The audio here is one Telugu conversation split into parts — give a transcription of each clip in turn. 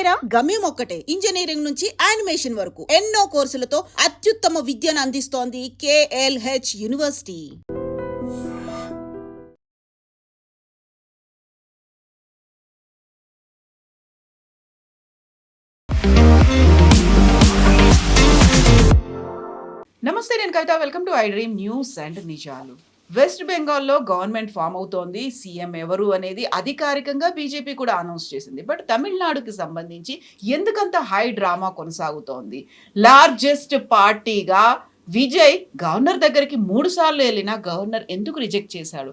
ఒకటేరా? గమ్యం ఒక్కటే. ఇంజనీరింగ్ నుంచి యానిమేషన్ వరకు ఎన్నో కోర్సులతో అత్యుత్తమ విద్యను అందిస్తోంది KLH యూనివర్సిటీ. నమస్తే, నేను Kavitha. Welcome to I dream news and నిజాలు. వెస్ట్ బెంగాల్లో గవర్నమెంట్ ఫామ్ అవుతోంది. సీఎం ఎవరు అనేది అధికారికంగా బీజేపీ కూడా అనౌన్స్ చేసింది. బట్ తమిళనాడుకి సంబంధించి ఎందుకంత హై డ్రామా కొనసాగుతోంది? లార్జెస్ట్ పార్టీగా విజయ్ గవర్నర్ దగ్గరికి 3 సార్లు వెళ్ళినా గవర్నర్ ఎందుకు రిజెక్ట్ చేశాడు?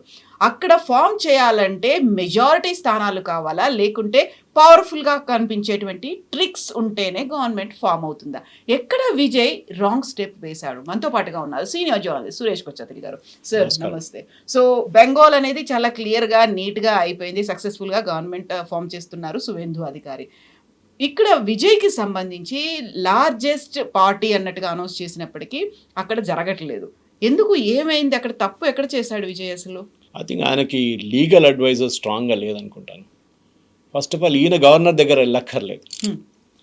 అక్కడ ఫామ్ చేయాలంటే మెజారిటీ స్థానాలు కావాలా, లేకుంటే పవర్ఫుల్గా కనిపించేటువంటి ట్రిక్స్ ఉంటేనే గవర్నమెంట్ ఫామ్ అవుతుందా? ఎక్కడ విజయ్ రాంగ్ స్టెప్ వేశాడు? మనతో పాటుగా ఉన్నారు సీనియర్ జర్నలిస్ట్ సురేష్ కొచ్చత్రి గారు. సార్ నమస్తే. సో బెంగాల్ అనేది చాలా క్లియర్గా నీట్గా అయిపోయింది. సక్సెస్ఫుల్గా గవర్నమెంట్ ఫామ్ చేస్తున్నారు సువేందు అధికారి. ఇక్కడ విజయ్కి సంబంధించి లార్జెస్ట్ పార్టీ అన్నట్టుగా అనౌన్స్ చేసినప్పటికీ అక్కడ జరగట్లేదు. ఎందుకు? ఏమైంది? అక్కడ తప్పు ఎక్కడ చేశాడు విజయ్ అసలు? ఐ థింక్ ఆయనకి లీగల్ అడ్వైజర్ స్ట్రాంగ్గా లేదనుకుంటాను. ఫస్ట్ ఆఫ్ ఆల్ ఈయన గవర్నర్ దగ్గర వెళ్ళక్కర్లేదు.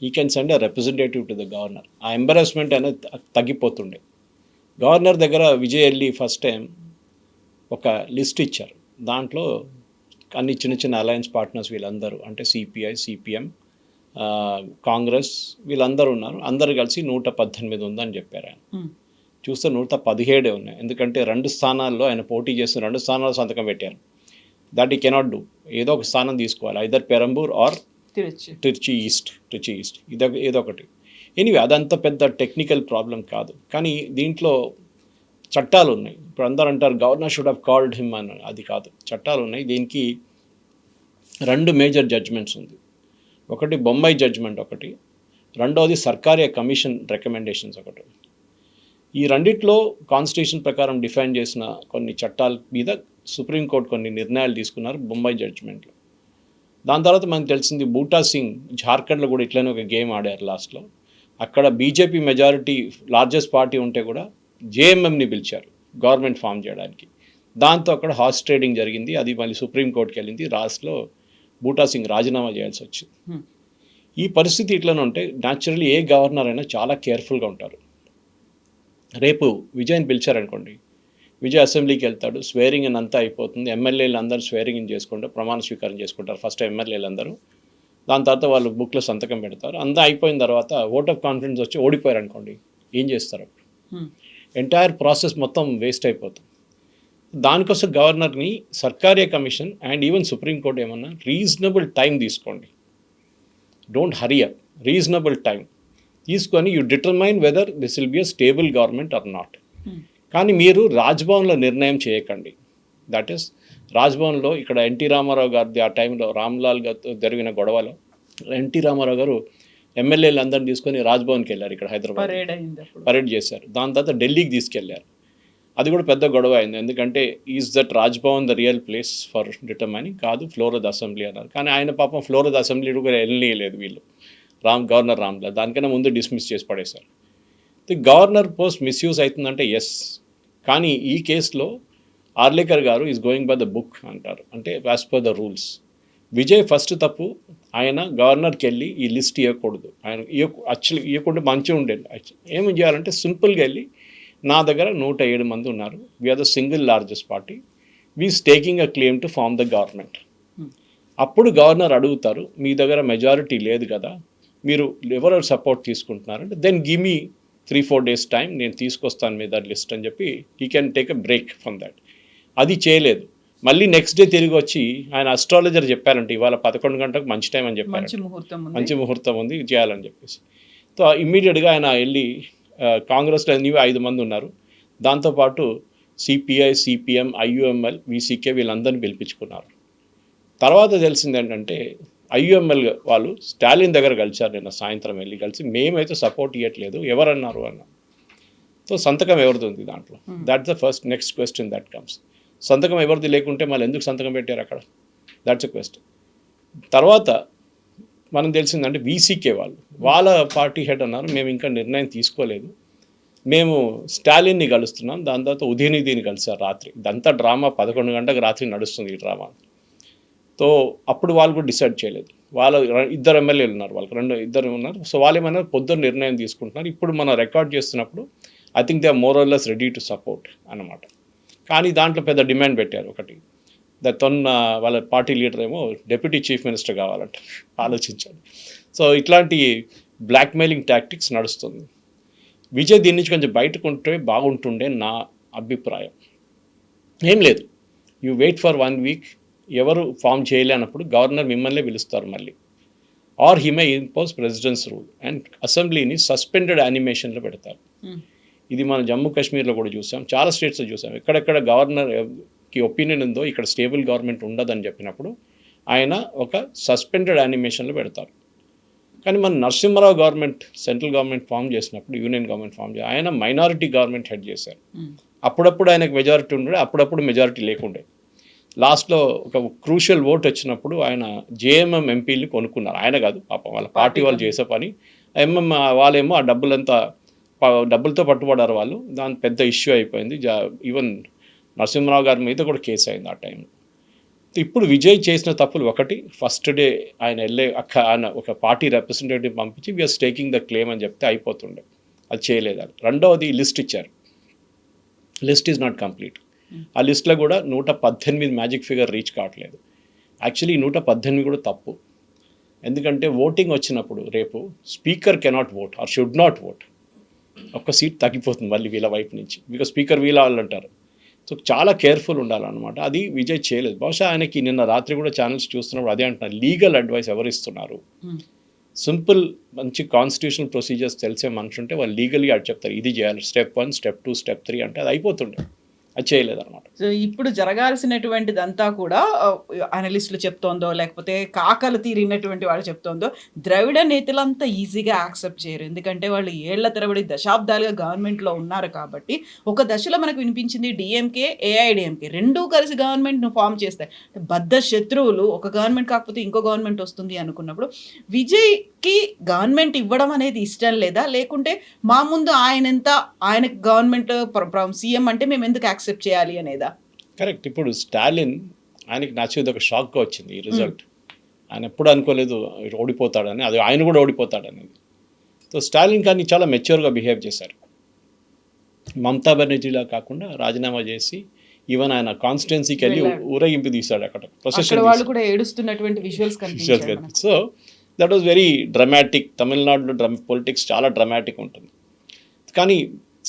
ఈ can send a representative to the governor. ఆ ఎంబరాస్మెంట్ అనేది తగ్గిపోతుండే. గవర్నర్ దగ్గర విజయ్ వెళ్ళి ఫస్ట్ టైం ఒక లిస్ట్ ఇచ్చారు. దాంట్లో అన్ని చిన్న చిన్న అలయన్స్ పార్ట్నర్స్ వీళ్ళందరూ, అంటే సిపిఐ, సిపిఎం, కాంగ్రెస్ వీళ్ళందరూ ఉన్నారు. అందరు కలిసి 118 ఉందని చెప్పారు. ఆయన చూస్తే 117 ఉన్నాయి. ఎందుకంటే 2 స్థానాల్లో ఆయన పోటీ చేస్తున్న 2 స్థానాల్లో సంతకం పెట్టారు. దట్ ఈ కెనాట్ డూ. ఏదో ఒక స్థానం తీసుకోవాలి, either Perambur or Trichy East. ఏదో ఒకటి. ఎనీవే అదంత పెద్ద టెక్నికల్ ప్రాబ్లం కాదు. కానీ దీంట్లో చట్టాలు ఉన్నాయి. ఇప్పుడు అందరూ అంటారు governor should have called him అని. అది కాదు, చట్టాలు ఉన్నాయి. దీనికి 2 మేజర్ జడ్జ్మెంట్స్ ఉంది. ఒకటి బొంబాయి జడ్జ్మెంట్ ఒకటి, రెండవది సర్కారీ కమిషన్ రికమెండేషన్స్ ఒకటి. ఈ రెండిట్లో కాన్స్టిట్యూషన్ ప్రకారం డిఫైన్ చేసిన కొన్ని చట్టాల మీద సుప్రీంకోర్టు కొన్ని నిర్ణయాలు తీసుకున్నారు బొంబాయి జడ్జ్మెంట్లో. దాని తర్వాత మనకు తెలిసింది బూటా సింగ్ జార్ఖండ్లో కూడా ఇట్లనే ఒక గేమ్ ఆడారు లాస్ట్లో. అక్కడ బీజేపీ మెజారిటీ లార్జెస్ట్ పార్టీ ఉంటే కూడా జేఎంఎంని పిలిచారు గవర్నమెంట్ ఫామ్ చేయడానికి. దాంతో అక్కడ హార్స్ ట్రేడింగ్ జరిగింది. అది మళ్ళీ సుప్రీంకోర్టుకి వెళ్ళింది. లాస్ట్లో బూటా సింగ్ రాజీనామా చేయాల్సి వచ్చింది. ఈ పరిస్థితి ఇట్లనే ఉంటే న్యాచురల్లీ ఏ గవర్నర్ అయినా చాలా కేర్ఫుల్గా ఉంటారు. రేపు విజయ్ని పిలిచారనుకోండి, విజయ్ అసెంబ్లీకి వెళ్తాడు, స్వేరింగ్ ఇన్ అంతా అయిపోతుంది. ఎమ్మెల్యేలు అందరూ స్వేరింగ్ ఇన్ చేసుకుంటారు, ప్రమాణ స్వీకారం చేసుకుంటారు. ఫస్ట్ ఎమ్మెల్యేలు అందరూ, దాని తర్వాత వాళ్ళు బుక్లో సంతకం పెడతారు. అంతా అయిపోయిన తర్వాత ఓట్ ఆఫ్ కాన్ఫిడెన్స్ వచ్చి ఓడిపోయారు అనుకోండి, ఏం చేస్తారు? ఎంటైర్ ప్రాసెస్ మొత్తం వేస్ట్ అయిపోతుంది. దానికోసం గవర్నర్ని సర్కారీ కమిషన్ అండ్ ఈవెన్ సుప్రీంకోర్టు ఏమన్నా రీజనబుల్ టైం తీసుకోండి. Don't hurry up. Reasonable time తీసుకొని you determine whether this will be a stable government or not. కానీ మీరు రాజ్భవన్లో నిర్ణయం చేయకండి. దట్ ఈస్ రాజ్భవన్లో ఇక్కడ ఎన్టీ రామారావు గారిది ఆ టైంలో రామ్లాల్ గారితో జరిగిన గొడవలో ఎన్టీ రామారావు గారు ఎమ్మెల్యేలు అందరిని తీసుకొని రాజ్భవన్కి వెళ్ళారు. ఇక్కడ హైదరాబాద్ పరేడ్ చేశారు. దాని తర్వాత ఢిల్లీకి తీసుకెళ్లారు. అది కూడా పెద్ద గొడవ అయింది. ఎందుకంటే is that Raj Bhavan the real place for determining? కాదు, ఫ్లోర్ ఆఫ్ ద అసెంబ్లీ అన్నారు. కానీ ఆయన పాపం ఫ్లోర్ ఆఫ్ ద అసెంబ్లీ కూడా వెళ్ళలేదు వీళ్ళు, గవర్నర్ రామ్లాల్. దానికన్నా ముందు డిస్మిస్ చేసి పడేశారు. గవర్నర్ పోస్ట్ మిస్యూజ్ అవుతుందంటే ఎస్. కానీ ఈ కేసులో ఆర్లేకర్ గారు is going by the book అంటారు, అంటే as per the rules. Vijay first తప్పు, ఆయన గవర్నర్కి వెళ్ళి ఈ లిస్ట్ ఇవ్వకూడదు. ఆయన యాక్చువల్లీ ఇవ్వకుండా మంచిగా ఉండేది. ఏమి చేయాలంటే సింపుల్గా వెళ్ళి, నా దగ్గర 107 మంది ఉన్నారు, we're the single largest party, we're taking a claim to form the government. అప్పుడు గవర్నర్ అడుగుతారు, మీ దగ్గర మెజారిటీ లేదు కదా, మీరు ఎవరెవరు సపోర్ట్ తీసుకుంటున్నారంటే then give me 3-4 days time, నేను తీసుకొస్తాను మీ దట్ లిస్ట్ అని చెప్పి he can take a break from that. అది చేయలేదు. మళ్ళీ నెక్స్ట్ డే తిరిగి వచ్చి ఆయన అస్ట్రాలజర్ చెప్పారంటే ఇవాళ 11 గంటలకు మంచి టైం అని చెప్పారు, మంచి ముహూర్తం ఉంది చేయాలని చెప్పేసి. సో ఇమ్మీడియట్గా ఆయన వెళ్ళి కాంగ్రెస్లో 5 మంది ఉన్నారు, దాంతోపాటు సిపిఐ, సిపిఎం, ఐయుఎంఎల్, విసికే వీళ్ళందరినీ పిలిపించుకున్నారు. తర్వాత తెలిసింది ఏంటంటే ఐయుఎంఎల్ వాళ్ళు స్టాలిన్ దగ్గర కలిశారు నిన్న సాయంత్రం. వెళ్ళి కలిసి మేమైతే సపోర్ట్ ఇవ్వట్లేదు, ఎవరన్నారు అన్న. సో సంతకం ఎవరిది ఉంది దాంట్లో? That's the first next question that comes. సంతకం ఎవరిది లేకుంటే మళ్ళీ ఎందుకు సంతకం పెట్టారు అక్కడ? That's a question. తర్వాత మనం తెలిసిందంటే వీసీకే వాళ్ళ పార్టీ హెడ్ అన్నారు, మేము ఇంకా నిర్ణయం తీసుకోలేదు, మేము స్టాలిన్ని కలుస్తున్నాం. దాని తర్వాత ఉదయనిధిని కలిసారు రాత్రి. ఇదంతా డ్రామా 11 గంటలకు రాత్రి నడుస్తుంది ఈ డ్రామా. సో అప్పుడు వాళ్ళు కూడా డిసైడ్ చేయలేదు. వాళ్ళ ఇద్దరు ఎమ్మెల్యేలు ఉన్నారు, వాళ్ళకి ఇద్దరు ఉన్నారు. సో వాళ్ళు ఏమైనా పొద్దున్న నిర్ణయం తీసుకుంటున్నారు. ఇప్పుడు మనం రికార్డ్ చేస్తున్నప్పుడు I think they are more or less ready to support అన్నమాట. కానీ దాంట్లో పెద్ద డిమాండ్ పెట్టారు ఒకటి, వాళ్ళ పార్టీ లీడర్ ఏమో డిప్యూటీ చీఫ్ మినిస్టర్ కావాలంట. ఆలోచించాలి. సో ఇట్లాంటి బ్లాక్మెయిలింగ్ టాక్టిక్స్ నడుస్తుంది. విజయ్ దీని నుంచి కొంచెం బయటకు ఉంటే బాగుంటుండే నా అభిప్రాయం. ఏం లేదు, యూ వెయిట్ ఫర్ 1 వీక్, ఎవరు ఫామ్ చేయలేనప్పుడు గవర్నర్ మిమ్మల్ని పిలుస్తారు మళ్ళీ, or he may impose precedence rule and అసెంబ్లీని సస్పెండెడ్ యానిమేషన్లో పెడతారు. ఇది మనం జమ్మూ కాశ్మీర్లో కూడా చూసాం, చాలా స్టేట్స్లో చూసాం. ఎక్కడెక్కడ గవర్నర్కి ఒపీనియన్ ఉందో ఇక్కడ స్టేబుల్ గవర్నమెంట్ ఉండదని చెప్పినప్పుడు ఆయన ఒక సస్పెండెడ్ యానిమేషన్లో పెడతారు. కానీ మన Narasimha Rao government central government form చేసినప్పుడు, యూనియన్ గవర్నమెంట్ ఫామ్ చేసి ఆయన మైనారిటీ గవర్నమెంట్ హెడ్ చేశారు. అప్పుడప్పుడు ఆయనకు మెజారిటీ ఉండే, అప్పుడప్పుడు మెజారిటీ లేకుండే. లాస్ట్లో ఒక క్రూషియల్ ఓట్ వచ్చినప్పుడు ఆయన జేఎంఎం ఎంపీలు కొనుక్కున్నారు. ఆయన కాదు పాపం, వాళ్ళ పార్టీ వాళ్ళు చేసే పని. వాళ్ళేమో ఆ డబ్బులతో పట్టుబడ్డారు వాళ్ళు. దాని పెద్ద ఇష్యూ అయిపోయింది. ఈవెన్ నరసింహరావు గారి మీద కూడా కేసు అయింది ఆ టైంలో. ఇప్పుడు విజయ్ చేసిన తప్పులు ఒకటి, ఫస్ట్ డే ఆయన ఆయన ఒక పార్టీ రిప్రజెంటేటివ్ పంపించి వీఆర్ టేకింగ్ ద క్లెయిమ్ అని చెప్తే అయిపోతుండే, అది చేయలేదు. రెండవది లిస్ట్ ఇచ్చారు, లిస్ట్ ఈజ్ నాట్ కంప్లీట్. ఆ లిస్ట్లో కూడా 118 మ్యాజిక్ ఫిగర్ రీచ్ కావట్లేదు. యాక్చువల్లీ 118 కూడా తప్పు. ఎందుకంటే ఓటింగ్ వచ్చినప్పుడు రేపు speaker cannot vote or should not vote. ఒక్క సీట్ తగ్గిపోతుంది మళ్ళీ వీళ్ళ వైపు నుంచి, బికాస్ స్పీకర్ వీళ్ళ వాళ్ళు అంటారు. సో చాలా కేర్ఫుల్ ఉండాలన్నమాట. అది విజయ్ చేయలేదు. బహుశా ఆయనకి నిన్న రాత్రి కూడా ఛానల్స్ చూస్తున్నప్పుడు అదే అంటున్నారు, లీగల్ అడ్వైస్ ఎవరు ఇస్తున్నారు? సింపుల్ మంచి కాన్స్టిట్యూషనల్ ప్రొసీజర్స్ తెలిసే మనిషి ఉంటే వాళ్ళు లీగల్గా అది చెప్తారు, ఇది చేయాలి, స్టెప్ 1, స్టెప్ 2, స్టెప్ 3 అంటే అది అయిపోతుండే. అది చేయలేదు అనమాట. సో ఇప్పుడు జరగాల్సినటువంటిదంతా కూడా అనలిస్టులు చెప్తోందో, లేకపోతే కాకలు తీరినటువంటి వాళ్ళు చెప్తోందో, ద్రవిడ నేతలంతా ఈజీగా యాక్సెప్ట్ చేయరు. ఎందుకంటే వాళ్ళు ఏళ్ల తరబడి దశాబ్దాలుగా గవర్నమెంట్లో ఉన్నారు కాబట్టి. ఒక దశలో మనకు వినిపించింది డిఎంకే, ఏఐడిఎంకే రెండూ కలిసి గవర్నమెంట్ను ఫామ్ చేస్తాయి. బద్ధ శత్రువులు, ఒక గవర్నమెంట్ కాకపోతే ఇంకో గవర్నమెంట్ వస్తుంది అనుకున్నప్పుడు విజయ్కి గవర్నమెంట్ ఇవ్వడం అనేది ఇష్టం లేదా, లేకుంటే మా ముందు ఆయనకు గవర్నమెంట్ సీఎం అంటే మేము ఎందుకు యాక్సెప్ట్ చేయాలి అనేదా? కరెక్ట్. ఇప్పుడు స్టాలిన్ ఆయనకి నచ్చేది ఒక షాక్గా వచ్చింది ఈ రిజల్ట్. ఆయన ఎప్పుడు అనుకోలేదు ఓడిపోతాడని, అది ఆయన కూడా ఓడిపోతాడనేది. సో స్టాలిన్ కానీ చాలా మెచ్యూర్గా బిహేవ్ చేశారు. మమతా బెనర్జీలా కాకుండా రాజీనామా చేసి ఈవెన్ ఆయన కాన్స్టిట్యున్సీకి వెళ్ళి ఊరేగింపు తీశాడు. అక్కడ ప్రొసెషన్ వాళ్ళు కూడా ఏడుస్తున్నటువంటి విజువల్స్ కనిపించాయి. So that was very dramatic. తమిళనాడులో పొలిటిక్స్ చాలా డ్రమాటిక్ ఉంటుంది. కానీ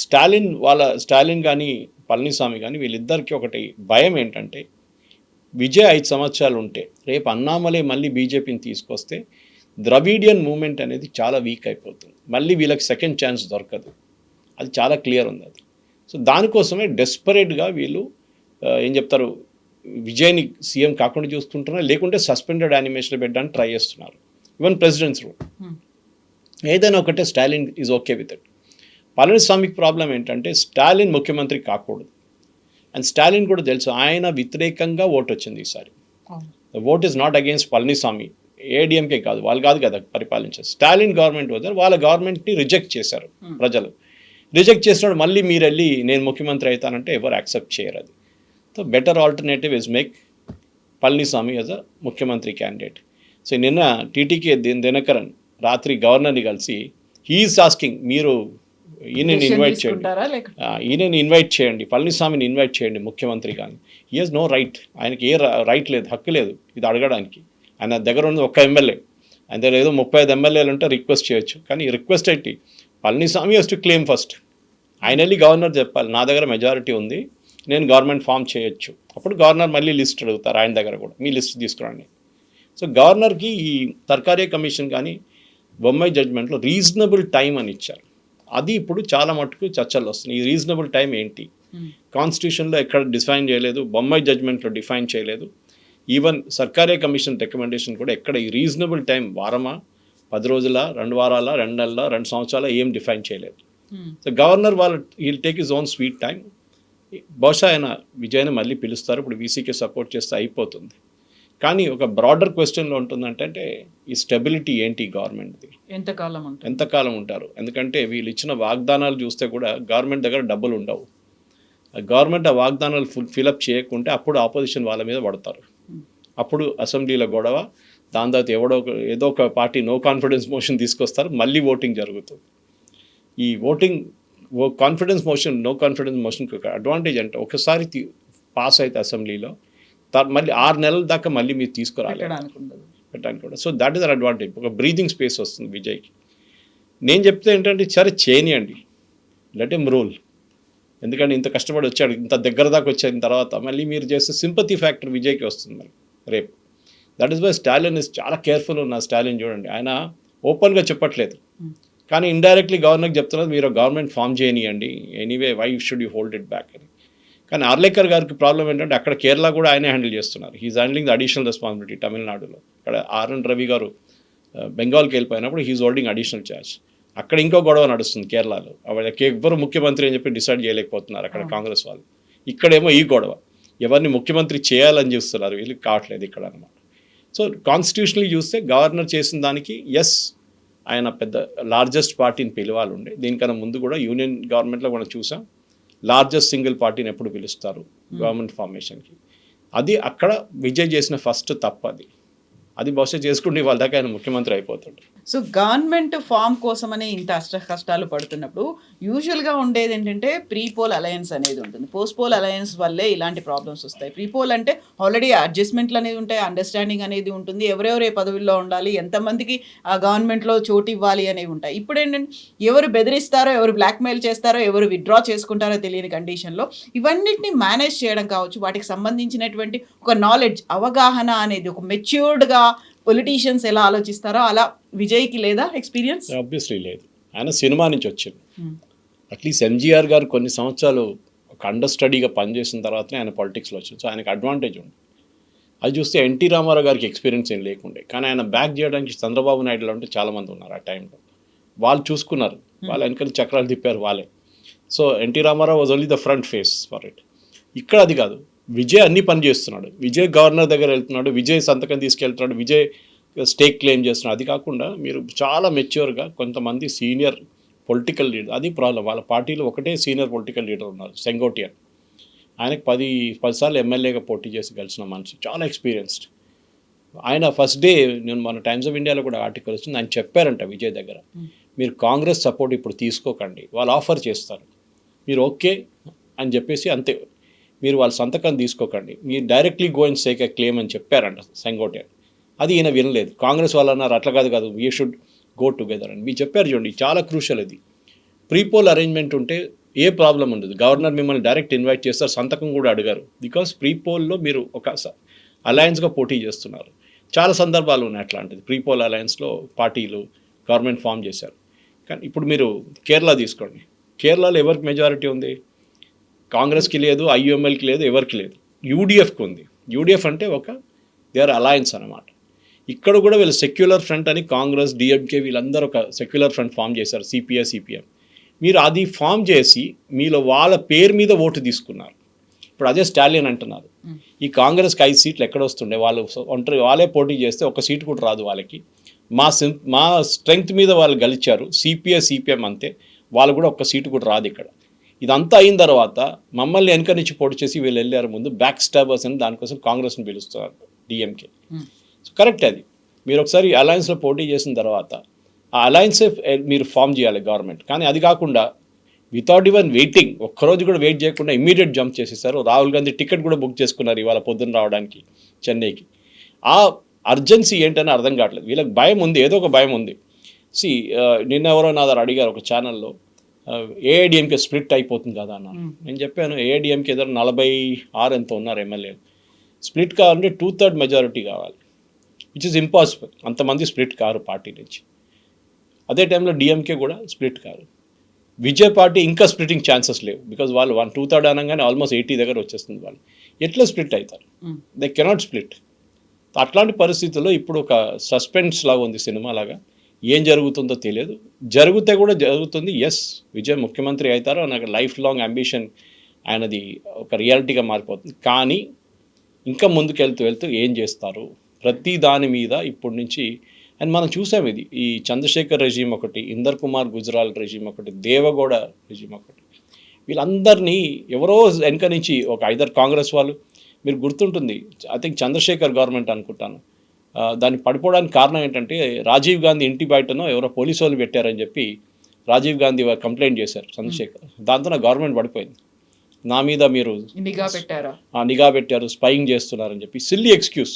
స్టాలిన్ కానీ పళనిస్వామి కానీ వీళ్ళిద్దరికీ ఒకటి భయం ఏంటంటే, విజయ్ 5 సంవత్సరాలు ఉంటే రేపు అన్నామలై మళ్ళీ బీజేపీని తీసుకొస్తే ద్రవిడియన్ మూమెంట్ అనేది చాలా వీక్ అయిపోతుంది, మళ్ళీ వీళ్ళకి సెకండ్ ఛాన్స్ దొరకదు. అది చాలా క్లియర్ ఉంది అది. సో దానికోసమే డెస్పరేట్గా వీళ్ళు ఏం చెప్తారు, విజయ్ని సీఎం కాకుండా చూస్తుంటున్నారు, లేకుంటే సస్పెండెడ్ యానిమేషన్ పెట్టడానికి ట్రై చేస్తున్నారు. ఈవెన్ ప్రెసిడెంట్స్ రూల్ ఏదైనా ఒకటే, Stalin is okay with it. పళనిస్వామికి ప్రాబ్లం ఏంటంటే స్టాలిన్ ముఖ్యమంత్రి కాకూడదు. అండ్ స్టాలిన్ కూడా తెలుసు ఆయన వ్యతిరేకంగా ఓటు వచ్చింది ఈసారి. The vote is not against Palaniswami, ADMK కాదు, వాళ్ళు కాదు కదా పరిపాలించారు. స్టాలిన్ గవర్నమెంట్ వద్ద వాళ్ళ గవర్నమెంట్ని రిజెక్ట్ చేశారు ప్రజలు. రిజెక్ట్ చేసినప్పుడు మళ్ళీ మీరు వెళ్ళి నేను ముఖ్యమంత్రి అవుతానంటే ఎవరు యాక్సెప్ట్ చేయరు. అది so better alternative is make Palaniswami as a ముఖ్యమంత్రి క్యాండిడేట్. సో నిన్న టీటీకే దినకరన్ రాత్రి గవర్నర్ని కలిసి హీఈస్ ఆస్కింగ్, మీరు ఈయనని ఇన్వైట్ చేయండి, పళనిస్వామిని ఇన్వైట్ చేయండి ముఖ్యమంత్రి. కానీ హీ హాజ్ నో రైట్, ఆయనకి ఏ రైట్ లేదు, హక్కు లేదు ఇది అడగడానికి. ఆయన దగ్గర ఉన్నది ఒక్క ఎమ్మెల్యే, ఆయన దగ్గర ఏదో 35 ఎమ్మెల్యేలు ఉంటే రిక్వెస్ట్ చేయొచ్చు. కానీ రిక్వెస్ట్ ఏంటి, Palaniswami has to claim first. ఆయన వెళ్ళి గవర్నర్ చెప్పాలి, నా దగ్గర మెజారిటీ ఉంది, నేను గవర్నమెంట్ ఫామ్ చేయొచ్చు. అప్పుడు గవర్నర్ మళ్ళీ లిస్ట్ అడుగుతారు ఆయన దగ్గర కూడా, మీ లిస్ట్ తీసుకురండి. సో గవర్నర్కి ఈ సర్కారీ కమిషన్ కానీ బొంబాయి జడ్జ్మెంట్లో రీజనబుల్ టైం అని ఇచ్చారు. అది ఇప్పుడు చాలా మటుకు చర్చలు వస్తున్నాయి. ఈ రీజనబుల్ టైం ఏంటి, కాన్స్టిట్యూషన్లో ఎక్కడ డిఫైన్ చేయలేదు, బొంబాయి జడ్జ్మెంట్లో డిఫైన్ చేయలేదు. ఈవెన్ సర్కారీ కమిషన్ రికమెండేషన్ కూడా ఎక్కడ ఈ రీజనబుల్ టైం వారమా, 10 రోజుల, 2 వారాల, 2 నెలల, 2 సంవత్సరాల ఏం డిఫైన్ చేయలేదు. So governor he'll take his own sweet time. బహుశా ఆయన విజయ్ని మళ్ళీ పిలుస్తారు, ఇప్పుడు వీసీకి సపోర్ట్ చేస్తే అయిపోతుంది. కానీ ఒక బ్రాడర్ క్వశ్చన్లో ఉంటుందంటే ఈ స్టెబిలిటీ ఏంటి గవర్నమెంట్ది, ఎంతకాలం ఉంటారు. ఎందుకంటే వీళ్ళు ఇచ్చిన వాగ్దానాలు చూస్తే కూడా గవర్నమెంట్ దగ్గర డబ్బులు ఉండవు. గవర్నమెంట్ ఆ వాగ్దానాలు ఫిలప్ చేయకుంటే అప్పుడు ఆపోజిషన్ వాళ్ళ మీద పడతారు. అప్పుడు అసెంబ్లీలో గొడవ, దాని తర్వాత ఏదో ఒక పార్టీ నో కాన్ఫిడెన్స్ మోషన్ తీసుకొస్తారు, మళ్ళీ ఓటింగ్ జరుగుతుంది. ఈ నో కాన్ఫిడెన్స్ మోషన్కి ఒక అడ్వాంటేజ్ అంటే ఒకసారి పాస్ అయితే అసెంబ్లీలో మళ్ళీ 6 నెలల దాకా మళ్ళీ మీరు తీసుకురాలి పెట్టడానికి కూడా. So that is an advantage. ఒక బ్రీతింగ్ స్పేస్ వస్తుంది విజయ్కి. నేను చెప్తే ఏంటంటే సరే చేయనియండి, లెట్ ఎమ్ రూల్. ఎందుకంటే ఇంత కష్టపడి వచ్చాడు, ఇంత దగ్గర దాకా వచ్చిన తర్వాత మళ్ళీ మీరు చేస్తే సింపతి ఫ్యాక్టర్ విజయ్కి వస్తుంది మరి రేపు. That is why Stalin is చాలా కేర్ఫుల్ ఉన్న. స్టాలిన్ చూడండి, ఆయన ఓపెన్గా చెప్పట్లేదు, కానీ ఇండైరెక్ట్లీ గవర్నర్కి చెప్తున్నారు మీరు గవర్నమెంట్ ఫామ్ చేయనియండి, anyway why should you hold it back అని. కానీ ఆర్లేకర్ గారికి ప్రాబ్లం ఏంటంటే అక్కడ కేరళ కూడా ఆయనే హ్యాండిల్ చేస్తున్నారు. He is handling the additional responsibility తమిళనాడులో. ఇక్కడ ఆర్ఎన్ రవి గారు బెంగాల్కి వెళ్ళిపోయినప్పుడు హీఈస్ హోల్డింగ్ అడిషనల్ ఛార్జ్. అక్కడ ఇంకో గొడవ నడుస్తుంది కేరళలో, వాళ్ళకి ఎవ్వరు ముఖ్యమంత్రి అని చెప్పి డిసైడ్ చేయలేకపోతున్నారు అక్కడ కాంగ్రెస్ వాళ్ళు. ఇక్కడేమో ఈ గొడవ, ఎవరిని ముఖ్యమంత్రి చేయాలని చూస్తున్నారు, వీళ్ళకి కావట్లేదు ఇక్కడ అనమాట. సో కాన్స్టిట్యూషనల్లీ చూస్తే గవర్నర్ చేసిన దానికి ఎస్, ఆయన పెద్ద లార్జెస్ట్ పార్టీని పిలవాలి ఉండే. దీనికన్నా ముందు కూడా యూనియన్ గవర్నమెంట్లో మనం చూసాం, లార్జెస్ట్ సింగిల్ పార్టీని ఎప్పుడు పిలుస్తారు గవర్నమెంట్ ఫార్మేషన్కి. అది అక్కడ విజయ్ చేసిన ఫస్ట్ తప్పు. అది బహుశా చేసుకుంటే వాళ్ళ దాకా ఆయన ముఖ్యమంత్రి అయిపోతాడు. సో గవర్నమెంట్ ఫామ్ కోసమని ఇంత కష్టాలు పడుతున్నప్పుడు యూజువల్గా ఉండేది ఏంటంటే ప్రీపోల్ అలయన్స్ అనేది ఉంటుంది. పోస్ట్ పోల్ అలయన్స్ వల్లే ఇలాంటి ప్రాబ్లమ్స్ వస్తాయి. ప్రీపోల్ అంటే ఆల్రెడీ అడ్జస్ట్మెంట్లు అనేది ఉంటాయి, అండర్స్టాండింగ్ అనేది ఉంటుంది, ఎవరెవరు ఏ పదవుల్లో ఉండాలి, ఎంతమందికి ఆ గవర్నమెంట్లో చోటు ఇవ్వాలి అనేవి ఉంటాయి. ఇప్పుడు ఏంటంటే ఎవరు బెదిరిస్తారో, ఎవరు బ్లాక్మెయిల్ చేస్తారో, ఎవరు విత్డ్రా చేసుకుంటారో తెలియని కండిషన్లో ఇవన్నిటిని మేనేజ్ చేయడం కావచ్చు, వాటికి సంబంధించినటువంటి ఒక నాలెడ్జ్, అవగాహన అనేది, ఒక మెచ్యూర్డ్గా పొలిటీషియన్స్ ఎలా ఆలోచిస్తారో అలా విజయ్కి లేదా ఎక్స్పీరియన్స్? ఆబ్వియస్లీ లేదు. ఆయన సినిమా నుంచి వచ్చింది. అట్లీస్ట్ ఎంజీఆర్ గారు కొన్ని సంవత్సరాలు ఒక అండర్ స్టడీగా పనిచేసిన తర్వాతనే ఆయన పాలిటిక్స్లో వచ్చింది. సో ఆయనకు అడ్వాంటేజ్ ఉంది. అది చూస్తే ఎన్టీ రామారావు గారికి ఎక్స్పీరియన్స్ ఏం లేకుండే, కానీ ఆయన బ్యాక్ చేయడానికి చంద్రబాబు నాయుడులో ఉంటే చాలామంది ఉన్నారు ఆ టైంలో. వాళ్ళు చూసుకున్నారు, వాళ్ళ వెనకాల చక్రాలు తిప్పారు వాళ్ళే. So NT Rama Rao was only the front face for it. ఇక్కడ అది కాదు, విజయ్ అన్ని పని చేస్తున్నాడు, విజయ్ గవర్నర్ దగ్గర వెళ్తున్నాడు, విజయ్ సంతకం తీసుకెళ్తున్నాడు, విజయ్ స్టేక్ క్లెయిమ్ చేస్తున్నాడు. అది కాకుండా మీరు చాలా మెచ్యూర్గా కొంతమంది సీనియర్ పొలిటికల్ లీడర్, అది ప్రాబ్లం, వాళ్ళ పార్టీలో ఒకటే సీనియర్ పొలిటికల్ లీడర్ ఉన్నారు, సెంగోటియన్. ఆయనకు 10 సార్లు ఎమ్మెల్యేగా పోటీ చేసి గెలిచిన మనిషి, చాలా ఎక్స్పీరియన్స్డ్. ఆయన ఫస్ట్ డే, నేను మన టైమ్స్ ఆఫ్ ఇండియాలో కూడా ఆర్టికల్ వచ్చింది, ఆయన చెప్పారంట విజయ్ దగ్గర, మీరు కాంగ్రెస్ సపోర్ట్ ఇప్పుడు తీసుకోకండి, వాళ్ళు ఆఫర్ చేస్తారు, మీరు ఓకే అని చెప్పేసి అంతే, మీరు వాళ్ళ సంతకం తీసుకోకండి, మీరు directly go and sake a claim అని చెప్పారంట సెంగోటియన్. అది ఈయన వినలేదు. కాంగ్రెస్ వాళ్ళు అన్నారు అట్లా కాదు వీ షుడ్ గో టుగెదర్ అని. మీరు చెప్పారు చూడండి, చాలా క్రూషియల్ ఇది. ప్రీపోల్ అరేంజ్మెంట్ ఉంటే ఏ ప్రాబ్లం ఉండదు, గవర్నర్ మిమ్మల్ని డైరెక్ట్ ఇన్వైట్ చేస్తారు, సంతకం కూడా అడిగారు, బికాస్ ప్రీపోల్లో మీరు ఒక అలయన్స్గా పోటీ చేస్తున్నారు. చాలా సందర్భాలు ఉన్నాయి అట్లాంటిది, ప్రీపోల్ అలయన్స్లో పార్టీలు గవర్నమెంట్ ఫామ్ చేశారు. కానీ ఇప్పుడు మీరు కేరళ తీసుకోండి, కేరళలో ఎవరికి మెజారిటీ ఉంది? కాంగ్రెస్కి లేదు, ఐయుఎంఎల్కి లేదు, ఎవరికి లేదు, యూడిఎఫ్కి ఉంది. యూడిఎఫ్ అంటే దే ఆర్ అలయన్స్ అనమాట. ఇక్కడ కూడా వీళ్ళు సెక్యులర్ ఫ్రంట్ అని కాంగ్రెస్, డిఎంకే వీళ్ళందరూ ఒక సెక్యులర్ ఫ్రంట్ ఫామ్ చేశారు, సిపిఎం. మీరు అది ఫామ్ చేసి మీలో వాళ్ళ పేరు మీద ఓటు తీసుకున్నారు. ఇప్పుడు అదే స్టాలిన్ అంటున్నారు, ఈ కాంగ్రెస్కి 5 సీట్లు ఎక్కడ వస్తుండే, వాళ్ళు ఒంటరి వాళ్ళే పోటీ చేస్తే 1 సీటు కూడా రాదు వాళ్ళకి, మా స్ట్రెంగ్త్ మీద వాళ్ళు గెలిచారు, సిపిఎం అంతే, వాళ్ళు కూడా 1 సీటు కూడా రాదు ఇక్కడ. ఇదంతా అయిన తర్వాత మమ్మల్ని వెనక నుంచి పోటీ చేసి వీళ్ళు వెళ్ళారు ముందు, బ్యాక్ స్టాబర్స్ అని దానికోసం కాంగ్రెస్ని పిలుస్తున్నారు డిఎంకే. సో కరెక్ట్, అది మీరు ఒకసారి అలయన్స్లో పోటీ చేసిన తర్వాత ఆ అలయన్సే మీరు ఫామ్ చేయాలి గవర్నమెంట్. కానీ అది కాకుండా వితౌట్ ఈవెన్ వెయిటింగ్, ఒక్కరోజు కూడా వెయిట్ చేయకుండా ఇమ్మీడియట్ జంప్ చేసేసారు. రాహుల్ గాంధీ టికెట్ కూడా బుక్ చేసుకున్నారు ఇవాళ పొద్దున్న రావడానికి చెన్నైకి. ఆ అర్జెన్సీ ఏంటని అర్థం కావట్లేదు వీళ్ళకి. భయం ఉంది, ఏదో ఒక భయం ఉంది. నిన్న ఎవరో నా దగ్గర అడిగారు ఒక ఛానల్లో, ఏఐడిఎంకే స్ప్లిట్ అయిపోతుంది కదా అన్నారు. నేను చెప్పాను ఏఐడిఎంకే దగ్గర 46 ఎంతో ఉన్నారు ఎమ్మెల్యేలు, స్ప్లిట్ కావాలంటే 2/3 మెజారిటీ కావాలి, విచ్ ఇస్ ఇంపాసిబుల్. అంతమంది స్ప్లిట్ కారు పార్టీ నుంచి. అదే టైంలో డిఎంకే కూడా స్ప్లిట్ కారు. విజయ్ పార్టీ ఇంకా స్ప్లిటింగ్ ఛాన్సెస్ లేవు, బికాజ్ వాళ్ళు 2/3 అనగానే ఆల్మోస్ట్ 80 దగ్గర వచ్చేస్తుంది. వాళ్ళు ఎట్లా స్ప్లిట్ అవుతారు? They cannot split. అట్లాంటి పరిస్థితుల్లో ఇప్పుడు ఒక సస్పెన్స్ లాగా ఉంది సినిమా లాగా, ఏం జరుగుతుందో తెలియదు. జరిగితే కూడా జరుగుతుంది, ఎస్ విజయ్ ముఖ్యమంత్రి అవుతారో నాకు లైఫ్ లాంగ్ అంబిషన్ ఆయనది ఒక రియాలిటీగా మారిపోతుంది. కానీ ఇంకా ముందుకెళ్తూ ఏం చేస్తారు ప్రతి దాని మీద ఇప్పటి నుంచి. అండ్ మనం చూసాం ఇది, ఈ చంద్రశేఖర్ రెజీమ్ ఒకటి, ఇందర్ కుమార్ గుజరాల్ రెజీమ్ ఒకటి, దేవగౌడ రెజీమ్ ఒకటి, వీళ్ళందరినీ ఎవరో వెనక నుంచి ఒక 5 కాంగ్రెస్ వాళ్ళు మీరు గుర్తుంటుంది, ఐ థింక్ చంద్రశేఖర్ గవర్నమెంట్ అనుకుంటాను, దాన్ని పడిపోవడానికి కారణం ఏంటంటే రాజీవ్ గాంధీ ఇంటి బయటనో ఎవరో పోలీసు వాళ్ళు పెట్టారని చెప్పి రాజీవ్ గాంధీ కంప్లైంట్ చేశారు చంద్రశేఖర్. దాంతో నా గవర్నమెంట్ పడిపోయింది. నా మీద మీరు నిఘా పెట్టారు, స్పైయింగ్ చేస్తున్నారని చెప్పి సిల్లీ ఎక్స్క్యూజ్.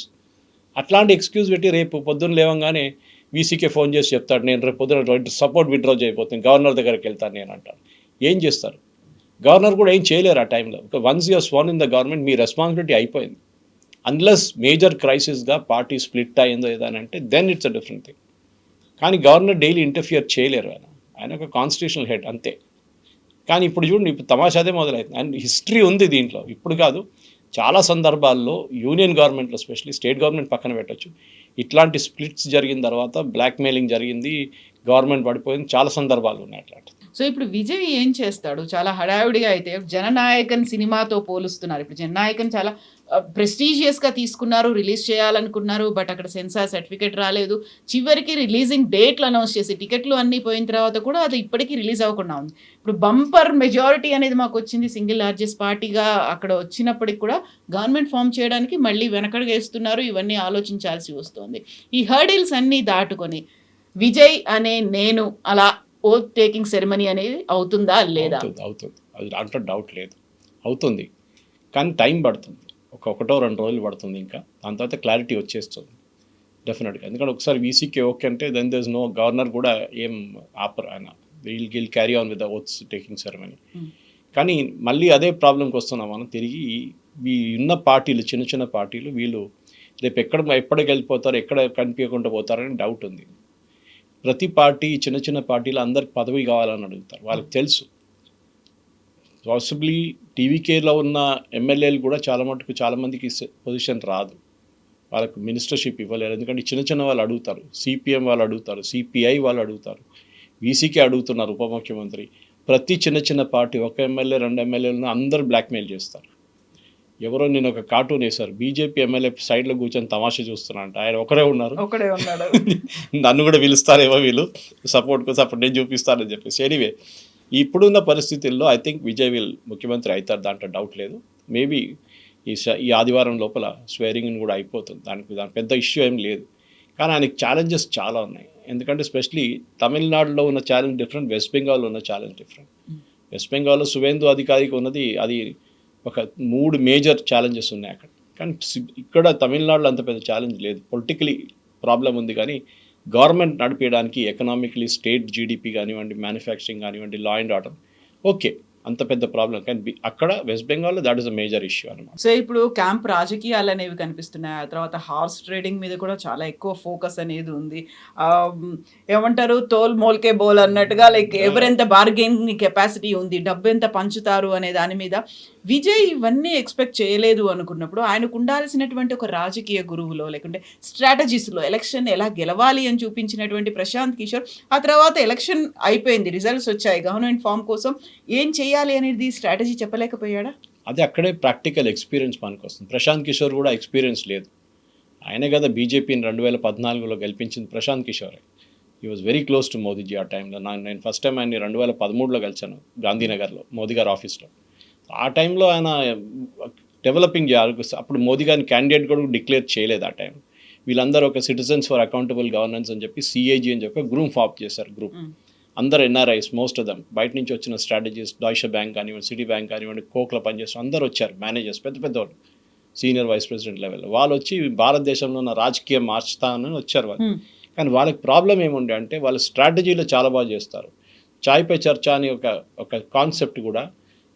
అట్లాంటి ఎక్స్క్యూజ్ పెట్టి రేపు పొద్దున్న లేవంగానే వీసీకే ఫోన్ చేసి చెప్తాడు, నేను రేపు పొద్దున సపోర్ట్ విత్డ్రా చేయబోతున్నాను, గవర్నర్ దగ్గరికి వెళ్తాను నేను అంటాను. ఏం చేస్తారు? గవర్నర్ కూడా ఏం చేయలేరు ఆ టైంలో. Once you are sworn in the government, మీ రెస్పాన్సిబిలిటీ అయిపోయింది. అన్లెస్ మేజర్ క్రైసిస్గా పార్టీ స్ప్లిట్ అయ్యిందో ఏదని అంటే then it's a different thing. కానీ గవర్నర్ డైలీ ఇంటర్ఫియర్ చేయలేరు. ఆయన ఒక కాన్స్టిట్యూషనల్ హెడ్ అంతే. కానీ ఇప్పుడు చూడండి, ఇప్పుడు తమాషా అదే మొదలవుతుంది. అండ్ హిస్టరీ ఉంది దీంట్లో, ఇప్పుడు కాదు, చాలా సందర్భాల్లో యూనియన్ గవర్నమెంట్లో, ఎస్పెషల్లీ స్టేట్ గవర్నమెంట్ పక్కన పెట్టచ్చు, ఇట్లాంటి స్ప్లిట్స్ జరిగిన తర్వాత బ్లాక్మెయిలింగ్ జరిగింది, గవర్నమెంట్ పడిపోయింది, చాలా సందర్భాలు ఉన్నాయి అట్లాంటి. సో ఇప్పుడు విజయ్ ఏం చేస్తాడు? చాలా హడావిడిగా అయితే జననాయకన్ సినిమాతో పోలుస్తున్నారు. ఇప్పుడు జననాయకన్ చాలా ప్రెస్టీజియస్గా తీసుకున్నారు, రిలీజ్ చేయాలనుకున్నారు, బట్ అక్కడ సెన్సార్ సర్టిఫికేట్ రాలేదు. చివరికి రిలీజింగ్ డేట్లు అనౌన్స్ చేసి టికెట్లు అన్నీ పోయిన తర్వాత కూడా అది ఇప్పటికీ రిలీజ్ అవ్వకుండా ఉంది. ఇప్పుడు బంపర్ మెజారిటీ అనేది మాకు వచ్చింది, సింగిల్ లార్జెస్ట్ పార్టీగా అక్కడ వచ్చినప్పటికి కూడా గవర్నమెంట్ ఫామ్ చేయడానికి మళ్ళీ వెనకడుగేస్తున్నారు. ఇవన్నీ ఆలోచించాల్సి వస్తుంది. ఈ హర్డిల్స్ అన్నీ దాటుకొని విజయ్ అనే నేను అలా ఓత్ టేకింగ్ సెరమనీ అనేది అవుతుందా లేదా? అవుతుంది, అది దాంట్లో డౌట్ లేదు, అవుతుంది. కానీ టైం పడుతుంది, ఒకటో 2 రోజులు పడుతుంది. ఇంకా దాని తర్వాత క్లారిటీ వచ్చేస్తుంది డెఫినెట్గా. ఎందుకంటే ఒకసారి వీసీకే ఓకే అంటే then there is no, governor కూడా ఏం ఆపర్, ఆయన will carry on with the oath taking ceremony. కానీ మళ్ళీ అదే ప్రాబ్లంకి వస్తున్నాం మనం తిరిగి. ఈ ఉన్న పార్టీలు, చిన్న చిన్న పార్టీలు, వీళ్ళు రేపు ఎప్పటికి వెళ్ళిపోతారు, ఎక్కడ కనిపించకుండా పోతారని డౌట్ ఉంది. ప్రతి పార్టీ, చిన్న చిన్న పార్టీలు అందరికి పదవి కావాలని అడుగుతారు. వాళ్ళకి తెలుసు పాసిబ్లీ టీవీకేలో ఉన్న ఎమ్మెల్యేలు కూడా చాలామందికి పొజిషన్ రాదు, వాళ్ళకు మినిస్టర్షిప్ ఇవ్వలేరు. ఎందుకంటే చిన్న చిన్న వాళ్ళు అడుగుతారు, సిపిఎం వాళ్ళు అడుగుతారు, సిపిఐ వాళ్ళు అడుగుతారు, వీసీకే అడుగుతున్నారు ఉప ముఖ్యమంత్రి. ప్రతి చిన్న పార్టీ, ఒక ఎమ్మెల్యే 2 ఎమ్మెల్యేలను అందరూ బ్లాక్మెయిల్ చేస్తారు. ఎవరో నేను ఒక కార్టూన్ వేశారు, బీజేపీ ఎమ్మెల్యే సైడ్లో కూర్చొని తమాషా చూస్తున్నారంట, ఆయన ఒకడే ఉన్నాడు, నన్ను కూడా పిలుస్తారేమో వీళ్ళు సపోర్ట్ కోసం, అప్పుడు నేను చూపిస్తానని చెప్పేసి. ఎనీవే, ఇప్పుడున్న పరిస్థితుల్లో ఐ థింక్ విజయ్ ముఖ్యమంత్రి అవుతారు, దాంట్లో డౌట్ లేదు. మేబీ ఈ ఆదివారం లోపల స్వేరింగ్ కూడా అయిపోతుంది, దాని పెద్ద ఇష్యూ ఏం లేదు. కానీ ఆయనకి ఛాలెంజెస్ చాలా ఉన్నాయి. ఎందుకంటే స్పెషలీ తమిళనాడులో ఉన్న ఛాలెంజ్ డిఫరెంట్, వెస్ట్ బెంగాల్లో ఉన్న ఛాలెంజ్ డిఫరెంట్. వెస్ట్ బెంగాల్లో సువేందు అధికారికి ఉన్నది, అది ఒక 3 మేజర్ ఛాలెంజెస్ ఉన్నాయి అక్కడ. కానీ ఇక్కడ తమిళనాడులో అంత పెద్ద ఛాలెంజ్ లేదు. పొలిటికలీ ప్రాబ్లం ఉంది, కానీ గవర్నమెంట్ నడిపేయడానికి ఎకనామికలీ స్టేట్ జీడిపి కానివ్వండి, మ్యానుఫ్యాక్చరింగ్ కానివ్వండి, లా అండ్ ఆర్డర్ ఓకే, అంత పెద్ద ప్రాబ్లం. కానీ అక్కడ వెస్ట్ బెంగాల్లో that is a major issue అనమాట. సో ఇప్పుడు క్యాంప్ రాజకీయాలు అనేవి కనిపిస్తున్నాయి. ఆ తర్వాత హార్స్ ట్రేడింగ్ మీద కూడా చాలా ఎక్కువ ఫోకస్ అనేది ఉంది. ఏమంటారు, తోల్ మోల్కే బోల్ అన్నట్టుగా, లైక్ ఎవరెంత బార్గెనింగ్ కెపాసిటీ ఉంది, డబ్బు ఎంత పంచుతారు అనే దాని మీద విజయ్ ఇవన్నీ ఎక్స్పెక్ట్ చేయలేదు అనుకున్నప్పుడు ఆయనకు ఉండాల్సినటువంటి ఒక రాజకీయ గురువులో, లేకుంటే స్ట్రాటజీస్లో ఎలక్షన్ ఎలా గెలవాలి అని చూపించినటువంటి ప్రశాంత్ కిషోర్, ఆ తర్వాత ఎలక్షన్ అయిపోయింది, రిజల్ట్స్ వచ్చాయి, గవర్నమెంట్ ఫామ్ కోసం ఏం చేయాలి అనేది స్ట్రాటజీ చెప్పలేకపోయాడా? అది అక్కడే ప్రాక్టికల్ ఎక్స్పీరియన్స్ పనికొస్తుంది. ప్రశాంత్ కిషోర్ కూడా ఎక్స్పీరియన్స్ లేదు. ఆయనే కదా బీజేపీని 2014లో గెలిపించింది ప్రశాంత్ కిషోరే. He was very close to Modiji ఆ టైంలో. నేను ఫస్ట్ టైం ఆయన్ని 2013లో కలిసాను గాంధీనగర్లో, మోదీ గారి ఆఫీస్లో. ఆ టైంలో ఆయన డెవలపింగ్ చేయాలి. అప్పుడు మోదీ గారిని క్యాండిడేట్ కూడా డిక్లేర్ చేయలేదు ఆ టైం. వీళ్ళందరూ ఒక సిటిజన్స్ ఫర్ అకౌంటబుల్ గవర్నెన్స్ అని చెప్పి సిఏజీ అని చెప్పి గ్రూప్ ఫామ్ చేశారు. గ్రూప్ అందరు ఎన్ఆర్ఐస్, మోస్ట్ ఆఫ్ దమ్ బయట నుంచి వచ్చిన స్ట్రాటజీస్, డాయిషే బ్యాంక్ కానివ్వండి, సిటీ బ్యాంక్ కానివ్వండి, కోక్లో పనిచేస్తూ అందరూ వచ్చారు. మేనేజర్స్, పెద్ద వాళ్ళు, సీనియర్ వైస్ ప్రెసిడెంట్ లెవెల్ వాళ్ళు వచ్చి భారతదేశంలో ఉన్న రాజకీయం మార్చుతానని వచ్చారు వాళ్ళు. కానీ వాళ్ళకి ప్రాబ్లం ఏముండే అంటే వాళ్ళ స్ట్రాటజీలో చాలా బాగా చేస్తారు. చాయ్ పే చర్చ అని ఒక కాన్సెప్ట్ కూడా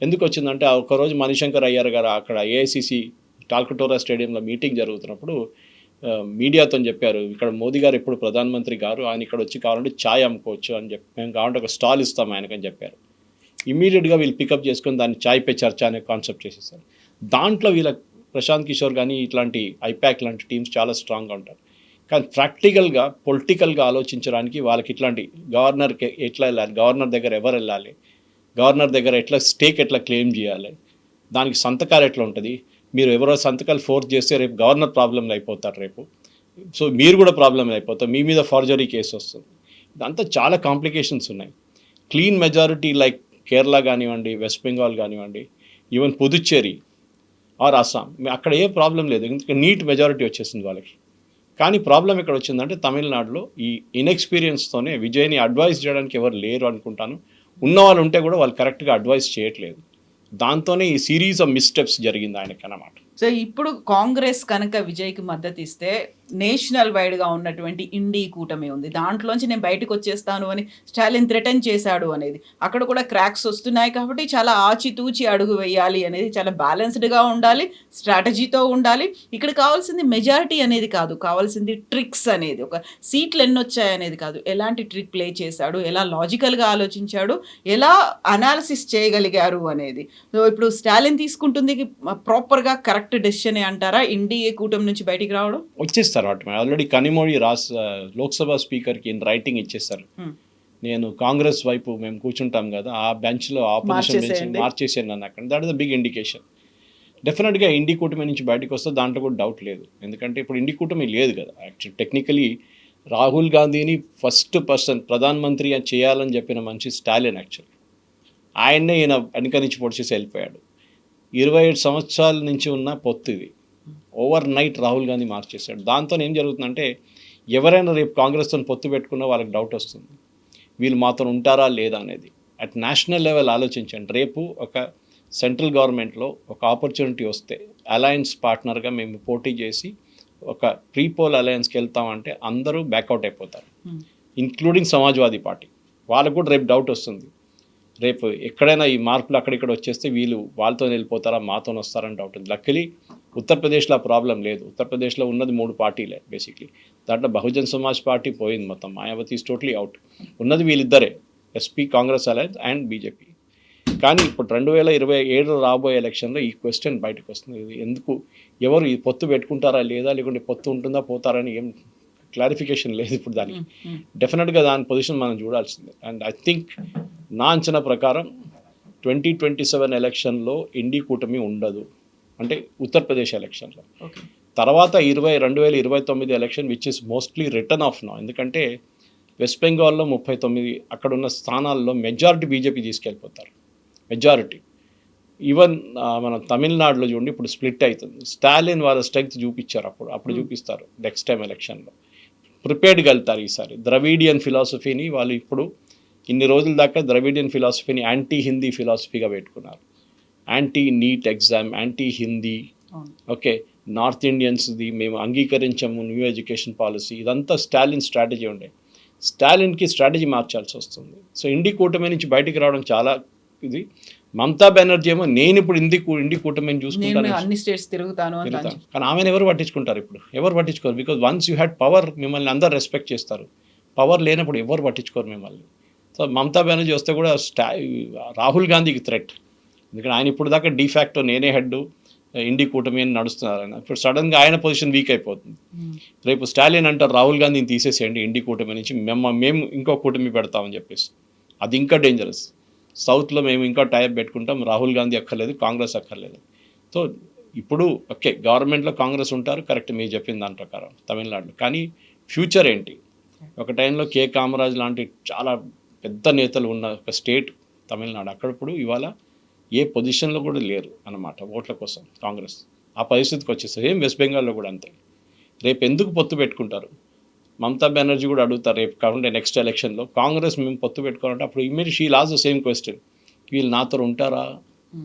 ఎందుకు వచ్చిందంటే, ఒకరోజు మణిశంకర్ అయ్యర్ గారు అక్కడ ఏఐసిసి టాల్కటోరా స్టేడియంలో మీటింగ్ జరుగుతున్నప్పుడు మీడియాతో చెప్పారు, ఇక్కడ మోదీ గారు ఎప్పుడు ప్రధానమంత్రి గారు, ఆయన ఇక్కడ వచ్చి కావాలంటే ఛాయ్ అమ్ముకోవచ్చు అని చెప్పి, మేము కావాలంటే ఒక స్టాల్ ఇస్తాం ఆయనకని చెప్పారు. ఇమీడియట్గా వీళ్ళు పికప్ చేసుకొని దాన్ని చాయ్ పే చర్చ అనే కాన్సెప్ట్ చేసేసారు. దాంట్లో వీళ్ళ ప్రశాంత్ కిషోర్ కానీ ఇట్లాంటి ఐపాక్ లాంటి టీమ్స్ చాలా స్ట్రాంగ్గా ఉంటారు. కానీ ప్రాక్టికల్గా పొలిటికల్గా ఆలోచించడానికి వాళ్ళకి ఇట్లాంటి గవర్నర్కి ఎట్లా వెళ్ళాలి, గవర్నర్ దగ్గర ఎవరు వెళ్ళాలి, గవర్నర్ దగ్గర స్టేక్ ఎట్లా క్లెయిమ్ చేయాలి, దానికి సంతకాలు ఎట్లా ఉంటుంది, మీరు ఎవరో సంతకాలు ఫోర్స్ చేస్తే రేపు గవర్నర్ ప్రాబ్లంలో అయిపోతారు రేపు, సో మీరు కూడా ప్రాబ్లంలో అయిపోతారు, మీ మీద ఫార్జరీ కేసు వస్తుంది. ఇదంతా చాలా కాంప్లికేషన్స్ ఉన్నాయి. క్లీన్ మెజారిటీ లైక్ కేరళ కానివ్వండి, వెస్ట్ బెంగాల్ కానివ్వండి, ఈవెన్ పుదుచ్చేరి ఆర్ అస్సాం, అక్కడ ఏ ప్రాబ్లం లేదు, ఎందుకంటే నీట్ మెజారిటీ వచ్చేసింది వాళ్ళకి. కానీ ప్రాబ్లం ఎక్కడ వచ్చిందంటే తమిళనాడులో ఈ ఇన్ఎక్స్పీరియన్స్తోనే విజయ్ని అడ్వైస్ చేయడానికి ఎవరు లేరు అనుకుంటాను. ఉన్న వాళ్ళు ఉంటే కూడా వాళ్ళు కరెక్ట్గా అడ్వైస్ చేయట్లేదు. దాంతోనే ఈ సిరీస్ ఆఫ్ మిస్టెప్స్ జరిగింది ఆయనకి అన్నమాట. సో ఇప్పుడు కాంగ్రెస్ కనుక విజయ్కి మద్దతు ఇస్తే నేషనల్ వైడ్గా ఉన్నటువంటి ఇండీ కూటమి ఉంది, దాంట్లోంచి నేను బయటకు వచ్చేస్తాను అని స్టాలిన్ థ్రెటన్ చేశాడు అనేది, అక్కడ కూడా క్రాక్స్ వస్తున్నాయి. కాబట్టి చాలా ఆచితూచి అడుగు వేయాలి అనేది, చాలా బ్యాలెన్స్డ్గా ఉండాలి, స్ట్రాటజీతో ఉండాలి. ఇక్కడ కావాల్సింది మెజారిటీ అనేది కాదు, కావాల్సింది ట్రిక్స్ అనేది, ఒక సీట్లు ఎన్ని వచ్చాయి అనేది కాదు, ఎలాంటి ట్రిక్ ప్లే చేశాడు, ఎలా లాజికల్గా ఆలోచించాడు, ఎలా అనాలిసిస్ చేయగలిగారు అనేది. సో ఇప్పుడు స్టాలిన్ తీసుకుంటుంది ప్రాపర్గా కరెక్ట్ డెసిషన్ అంటారా ఎన్డీఏ కూటమి నుంచి బయటికి రావడం? వచ్చేస్తారు వాటి already Kanimozhi Lok Sabha స్పీకర్కి in writing ఇచ్చేస్తారు. నేను కాంగ్రెస్ వైపు మేము కూర్చుంటాం కదా, ఆ బెంచ్లో ఆపోజిషన్ బెంచ్ మార్చేసాను నన్ను అక్కడ. That is the big indication. డెఫినెట్గా ఇండి కూటమి నుంచి బయటకు వస్తే దాంట్లో కూడా డౌట్ లేదు, ఎందుకంటే ఇప్పుడు ఇండి కూటమి లేదు కదా. యాక్చువల్ టెక్నికలీ రాహుల్ గాంధీని ఫస్ట్ పర్సన్ ప్రధానమంత్రి అని చేయాలని చెప్పిన మనిషి స్టాలిన్. యాక్చువల్ ఆయన్నే ఈయన వెనుక నుంచి పొడిచేసి వెళ్ళిపోయాడు. 27 సంవత్సరాల నుంచి ఉన్న పొత్తు ఇది ఓవర్ నైట్ రాహుల్ గాంధీ మార్చేశాడు. దాంతో ఏం జరుగుతుందంటే ఎవరైనా రేపు కాంగ్రెస్తో పొత్తు పెట్టుకున్నా వాళ్ళకి డౌట్ వస్తుంది, వీళ్ళు మాతో ఉంటారా లేదా అనేది. అట్ నేషనల్ లెవెల్ ఆలోచించండి, రేపు ఒక సెంట్రల్ గవర్నమెంట్లో ఒక ఆపర్చునిటీ వస్తే అలయన్స్ పార్ట్నర్గా మేము పోటీ చేసి ఒక ప్రీపోల్ అలయన్స్కి వెళ్తామంటే అందరూ బ్యాక్అవుట్ అయిపోతారు, ఇంక్లూడింగ్ సమాజ్వాదీ పార్టీ. వాళ్ళకు కూడా రేపు డౌట్ వస్తుంది, రేపు ఎక్కడైనా ఈ మార్పులు అక్కడిక్కడ వచ్చేస్తే వీళ్ళు వాళ్ళతో వెళ్ళిపోతారా మాతో వస్తారని డౌట్ ఉంది. లక్కలీ ఉత్తరప్రదేశ్లో ఆ ప్రాబ్లం లేదు. ఉత్తరప్రదేశ్లో ఉన్నది 3 పార్టీలే బేసిక్లీ. దాంట్లో బహుజన్ సమాజ్ పార్టీ పోయింది మొత్తం, మాయావతి ఈస్ టోటలీ అవుట్. ఉన్నది వీళ్ళిద్దరే, SP Congress alliance and BJP. కానీ ఇప్పుడు 2027 రాబోయే ఎలక్షన్లో ఈ క్వశ్చన్ బయటకు వస్తుంది, ఇది ఎందుకు ఎవరు ఈ పొత్తు పెట్టుకుంటారా లేదా, లేకుంటే పొత్తు ఉంటుందా పోతారని ఏం క్లారిఫికేషన్ లేదు ఇప్పుడు దానికి. డెఫినెట్గా దాని పొజిషన్ మనం చూడాల్సిందే. అండ్ ఐ థింక్ నా అంచనా ప్రకారం 2027 ఎలక్షన్లో ఇండి కూటమి ఉండదు, అంటే ఉత్తరప్రదేశ్ ఎలక్షన్లో. తర్వాత 2029 election which is mostly return of no, ఎందుకంటే వెస్ట్ బెంగాల్లో 39 అక్కడ ఉన్న స్థానాల్లో మెజారిటీ బీజేపీ తీసుకెళ్ళిపోతారు, మెజారిటీ. ఈవెన్ మన తమిళనాడులో చూడండి ఇప్పుడు స్ప్లిట్ అవుతుంది. స్టాలిన్ వాళ్ళ స్ట్రెంగ్త్ చూపించారు, అప్పుడు చూపిస్తారు నెక్స్ట్ టైం ఎలక్షన్లో. ప్రిపేర్డ్గా వెళ్తారు ఈసారి. ద్రవిడియన్ ఫిలాసఫీని వాళ్ళు ఇప్పుడు ఇన్ని రోజుల దాకా ద్రవిడియన్ ఫిలాసఫీని యాంటీ హిందీ ఫిలాసఫీగా పెట్టుకున్నారు. Anti NEET exam, anti Hindi, okay, north ఇండియన్స్ది మేము అంగీకరించాము న్యూ ఎడ్యుకేషన్ పాలసీ, ఇదంతా స్టాలిన్ స్ట్రాటజీ ఉండే. స్టాలిన్కి స్ట్రాటజీ మార్చాల్సి వస్తుంది. సో ఇండి కూటమి నుంచి బయటికి రావడం చాలా ఇది. మమతా బెనర్జీ ఏమో నేను ఇప్పుడు ఇండి కూటమిని చూసుకుంటాను, అన్ని స్టేట్స్ తిరుగుతాను, కానీ ఆమెను ఎవరు పట్టించుకుంటారు? ఇప్పుడు ఎవరు పట్టించుకోరు, because once you had power మిమ్మల్ని అందరు రెస్పెక్ట్ చేస్తారు, పవర్ లేనప్పుడు ఎవరు పట్టించుకోరు మిమ్మల్ని. సో మమతా బెనర్జీ వస్తే కూడా రాహుల్ గాంధీకి థ్రెట్, ఎందుకంటే ఆయన ఇప్పుడు దాకా డిఫాక్టో నేనే హెడ్ ఇండి కూటమి అని నడుస్తున్నారు ఆయన. ఇప్పుడు సడన్గా ఆయన పొజిషన్ వీక్ అయిపోతుంది. రేపు స్టాలిన్ అంటారు రాహుల్ గాంధీని తీసేసేయండి ఇండి కూటమి నుంచి, మేము ఇంకో కూటమి పెడతామని చెప్పేసి, అది ఇంకా డేంజరస్. సౌత్లో మేము ఇంకా టైప్ పెట్టుకుంటాం, రాహుల్ గాంధీ అక్కర్లేదు, కాంగ్రెస్ అక్కర్లేదు. సో ఇప్పుడు ఓకే గవర్నమెంట్లో కాంగ్రెస్ ఉంటారు, కరెక్ట్ మీరు చెప్పిన దాని ప్రకారం తమిళనాడులో. కానీ ఫ్యూచర్ ఏంటి? ఒక టైంలో కే కామరాజ్ లాంటి చాలా పెద్ద నేతలు ఉన్న ఒక స్టేట్ తమిళనాడు, అక్కడప్పుడు ఇవాళ ఏ పొజిషన్లో కూడా లేరు అన్నమాట ఓట్ల కోసం కాంగ్రెస్. ఆ పరిస్థితికి వచ్చేస్తారు. ఏం వెస్ట్ బెంగాల్లో కూడా అంతే. రేపు ఎందుకు పొత్తు పెట్టుకుంటారు? మమతా బెనర్జీ కూడా అడుగుతారు రేపు కాకుండా నెక్స్ట్ ఎలక్షన్లో, కాంగ్రెస్ మేము పొత్తు పెట్టుకోవాలంటే అప్పుడు immediate she lost the same question, వీళ్ళు నాతో ఉంటారా